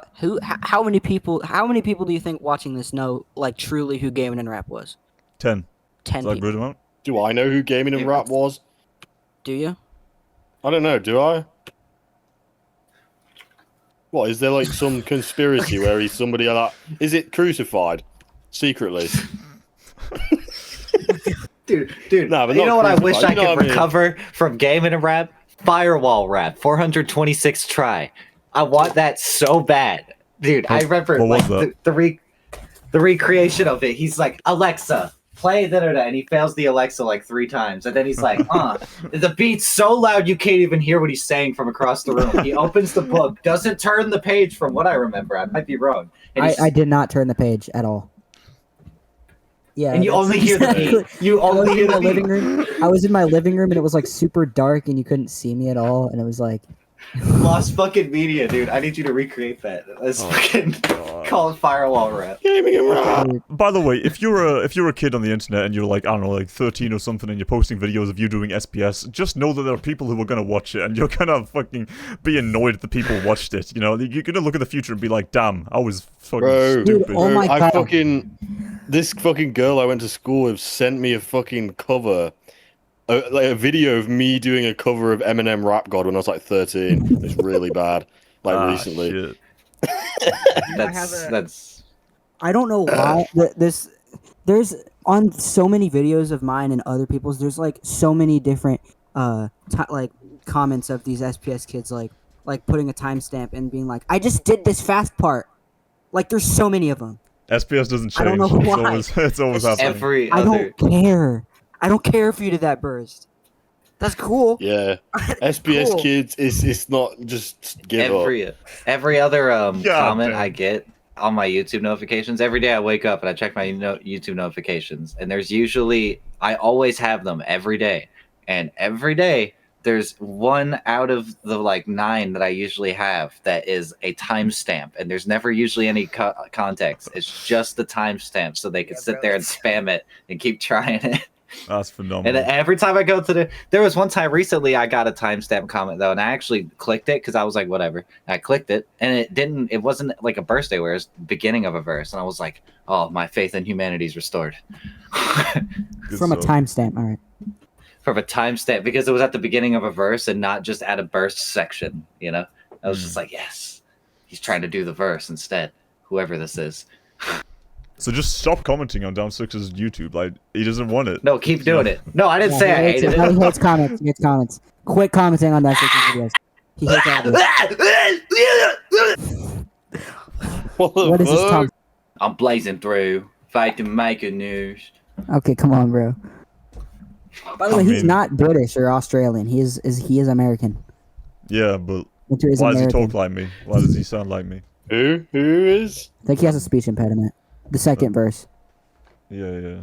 how many people do you think watching this know like truly who gaming and rap was?
10.
10
Is that a
people.
good amount?
Do I know who gaming and rap was?
Do you?
I don't know, do I? What, is there like some conspiracy where he's somebody like that? Is it crucified? Secretly?
Dude,
nah, but
you know what I wish
crucified.
I could recover from gaming and rap? Firewall rap, 426 try. I want that so bad. Dude, I remember like the recreation of it. He's like, Alexa, play da da da, and he fails the Alexa like 3 times, and then he's like, the beat's so loud you can't even hear what he's saying from across the room. He opens the book, doesn't turn the page from what I remember. I might be wrong. And
I did not turn the page at all. Yeah,
and you only hear the beat. You only hear the
living room. I was in my living room and it was like super dark and you couldn't see me at all, and it was like
lost fucking media, dude. I need you to recreate that. Let's fucking call it firewall rap.
By the way, if you're a kid on the internet and you're like, I don't know, like 13 or something, and you're posting videos of you doing SPS, just know that there are people who are gonna watch it, and you're gonna fucking be annoyed that people watched it. You know, you're gonna look at the future and be like, damn, I was fucking stupid.
Dude, oh my God.
This fucking girl I went to school with sent me a fucking cover. Like a video of me doing a cover of Eminem Rap God when I was like 13. It's really bad. Like recently.
Shit.
That's.
I don't know why there's on so many videos of mine and other people's. There's like so many different like comments of these SPS kids like putting a timestamp and being like, I just did this fast part. Like there's so many of them.
SPS doesn't change.
I don't know why.
It's always happening.
I don't care. I don't care if you did that burst. That's cool.
Yeah. SPS cool. Kids, it's not just give up.
Every other comment I get on my YouTube notifications, every day I wake up and I check my YouTube notifications, and there's usually, I always have them every day. And every day there's one out of the like 9 that I usually have that is a timestamp, and there's never usually any context. It's just the timestamp so they can sit there and spam it and keep trying it.
That's phenomenal.
And every time I go to there was one time recently I got a timestamp comment though, and I actually clicked it because I was like, whatever. And I clicked it, and it wasn't like a birthday where it was the beginning of a verse, and I was like, oh, my faith in humanity is restored.
From a timestamp, all right.
From a timestamp, because it was at the beginning of a verse and not just at a burst section, you know? I was just like, yes, he's trying to do the verse instead, whoever this is.
So just stop commenting on DOWN6's YouTube. Like, he doesn't want it.
No, keep doing it. No, I didn't say I hated it.
No, he hates comments. He hates comments. Quit commenting on DOWN6's videos. He hates all this. What is this, Tom?
I'm blazing through, fighting making news.
Okay, come on, bro. By the way, he's not British or Australian. He is American.
Yeah, but why does he talk like me? Why does he sound like me?
Who is?
I think he has a speech impediment. The second verse.
Yeah.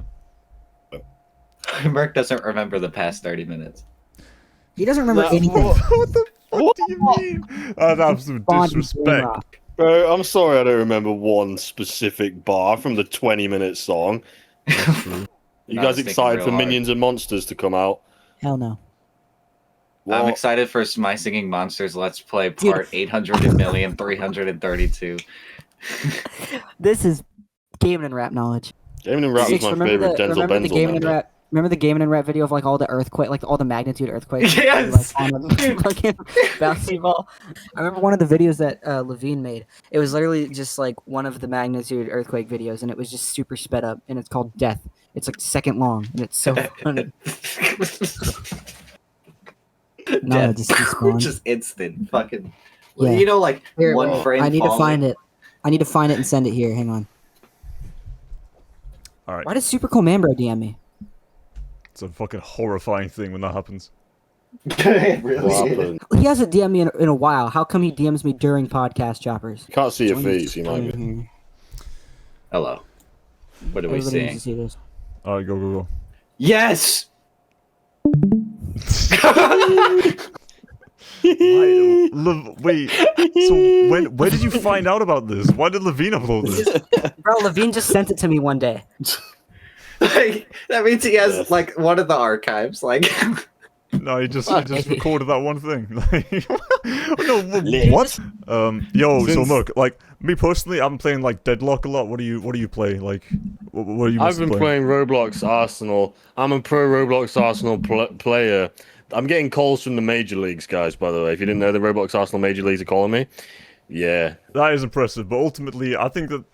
Murrk doesn't remember the past 30 minutes.
He doesn't remember anything.
What the fuck do you mean? That's absolute disrespect.
Bro, I'm sorry I don't remember one specific bar from the 20-minute song. You guys excited for Minions and Monsters to come out?
Hell no.
I'm excited for My Singing Monsters Let's Play Part 800,332.
This is gaming and rap knowledge.
Gaming and rap is my favorite Denzel Benzel.
Remember the gaming and rap video of like all the earthquake, like all the magnitude earthquakes?
Yes!
Like, on the fucking bouncy ball. I remember one of the videos that Levine made. It was literally just like one of the magnitude earthquake videos, and it was just super sped up, and it's called Death. It's like second long, and it's so funny. No,
just instant fucking.
Yeah.
You know, like
here,
one frame.
I need to find it. I need to find it and send it here. Hang on.
All right.
Why does Super Cool Man Bro DM me?
It's a fucking horrifying thing when that happens.
It really is.
He hasn't DM'd me in a while. How come he DMs me during podcast choppers?
You can't see your face, you might be.
Hello. What are we seeing?
All right, go.
Yes.
Wait. So when did you find out about this? Why did Levine upload this?
Bro, Levine just sent it to me one day.
Like, that means he has like one of the archives. Like,
no, he just recorded that one thing. No, what? So Murrk, like me personally, I'm playing like Deadlock a lot. What do you play? Like, what are you?
I've been playing Roblox Arsenal. I'm a pro Roblox Arsenal player. I'm getting calls from the major leagues, guys. By the way, if you didn't know, the Roblox Arsenal major leagues are calling me. Yeah,
that is impressive. But ultimately, I think that.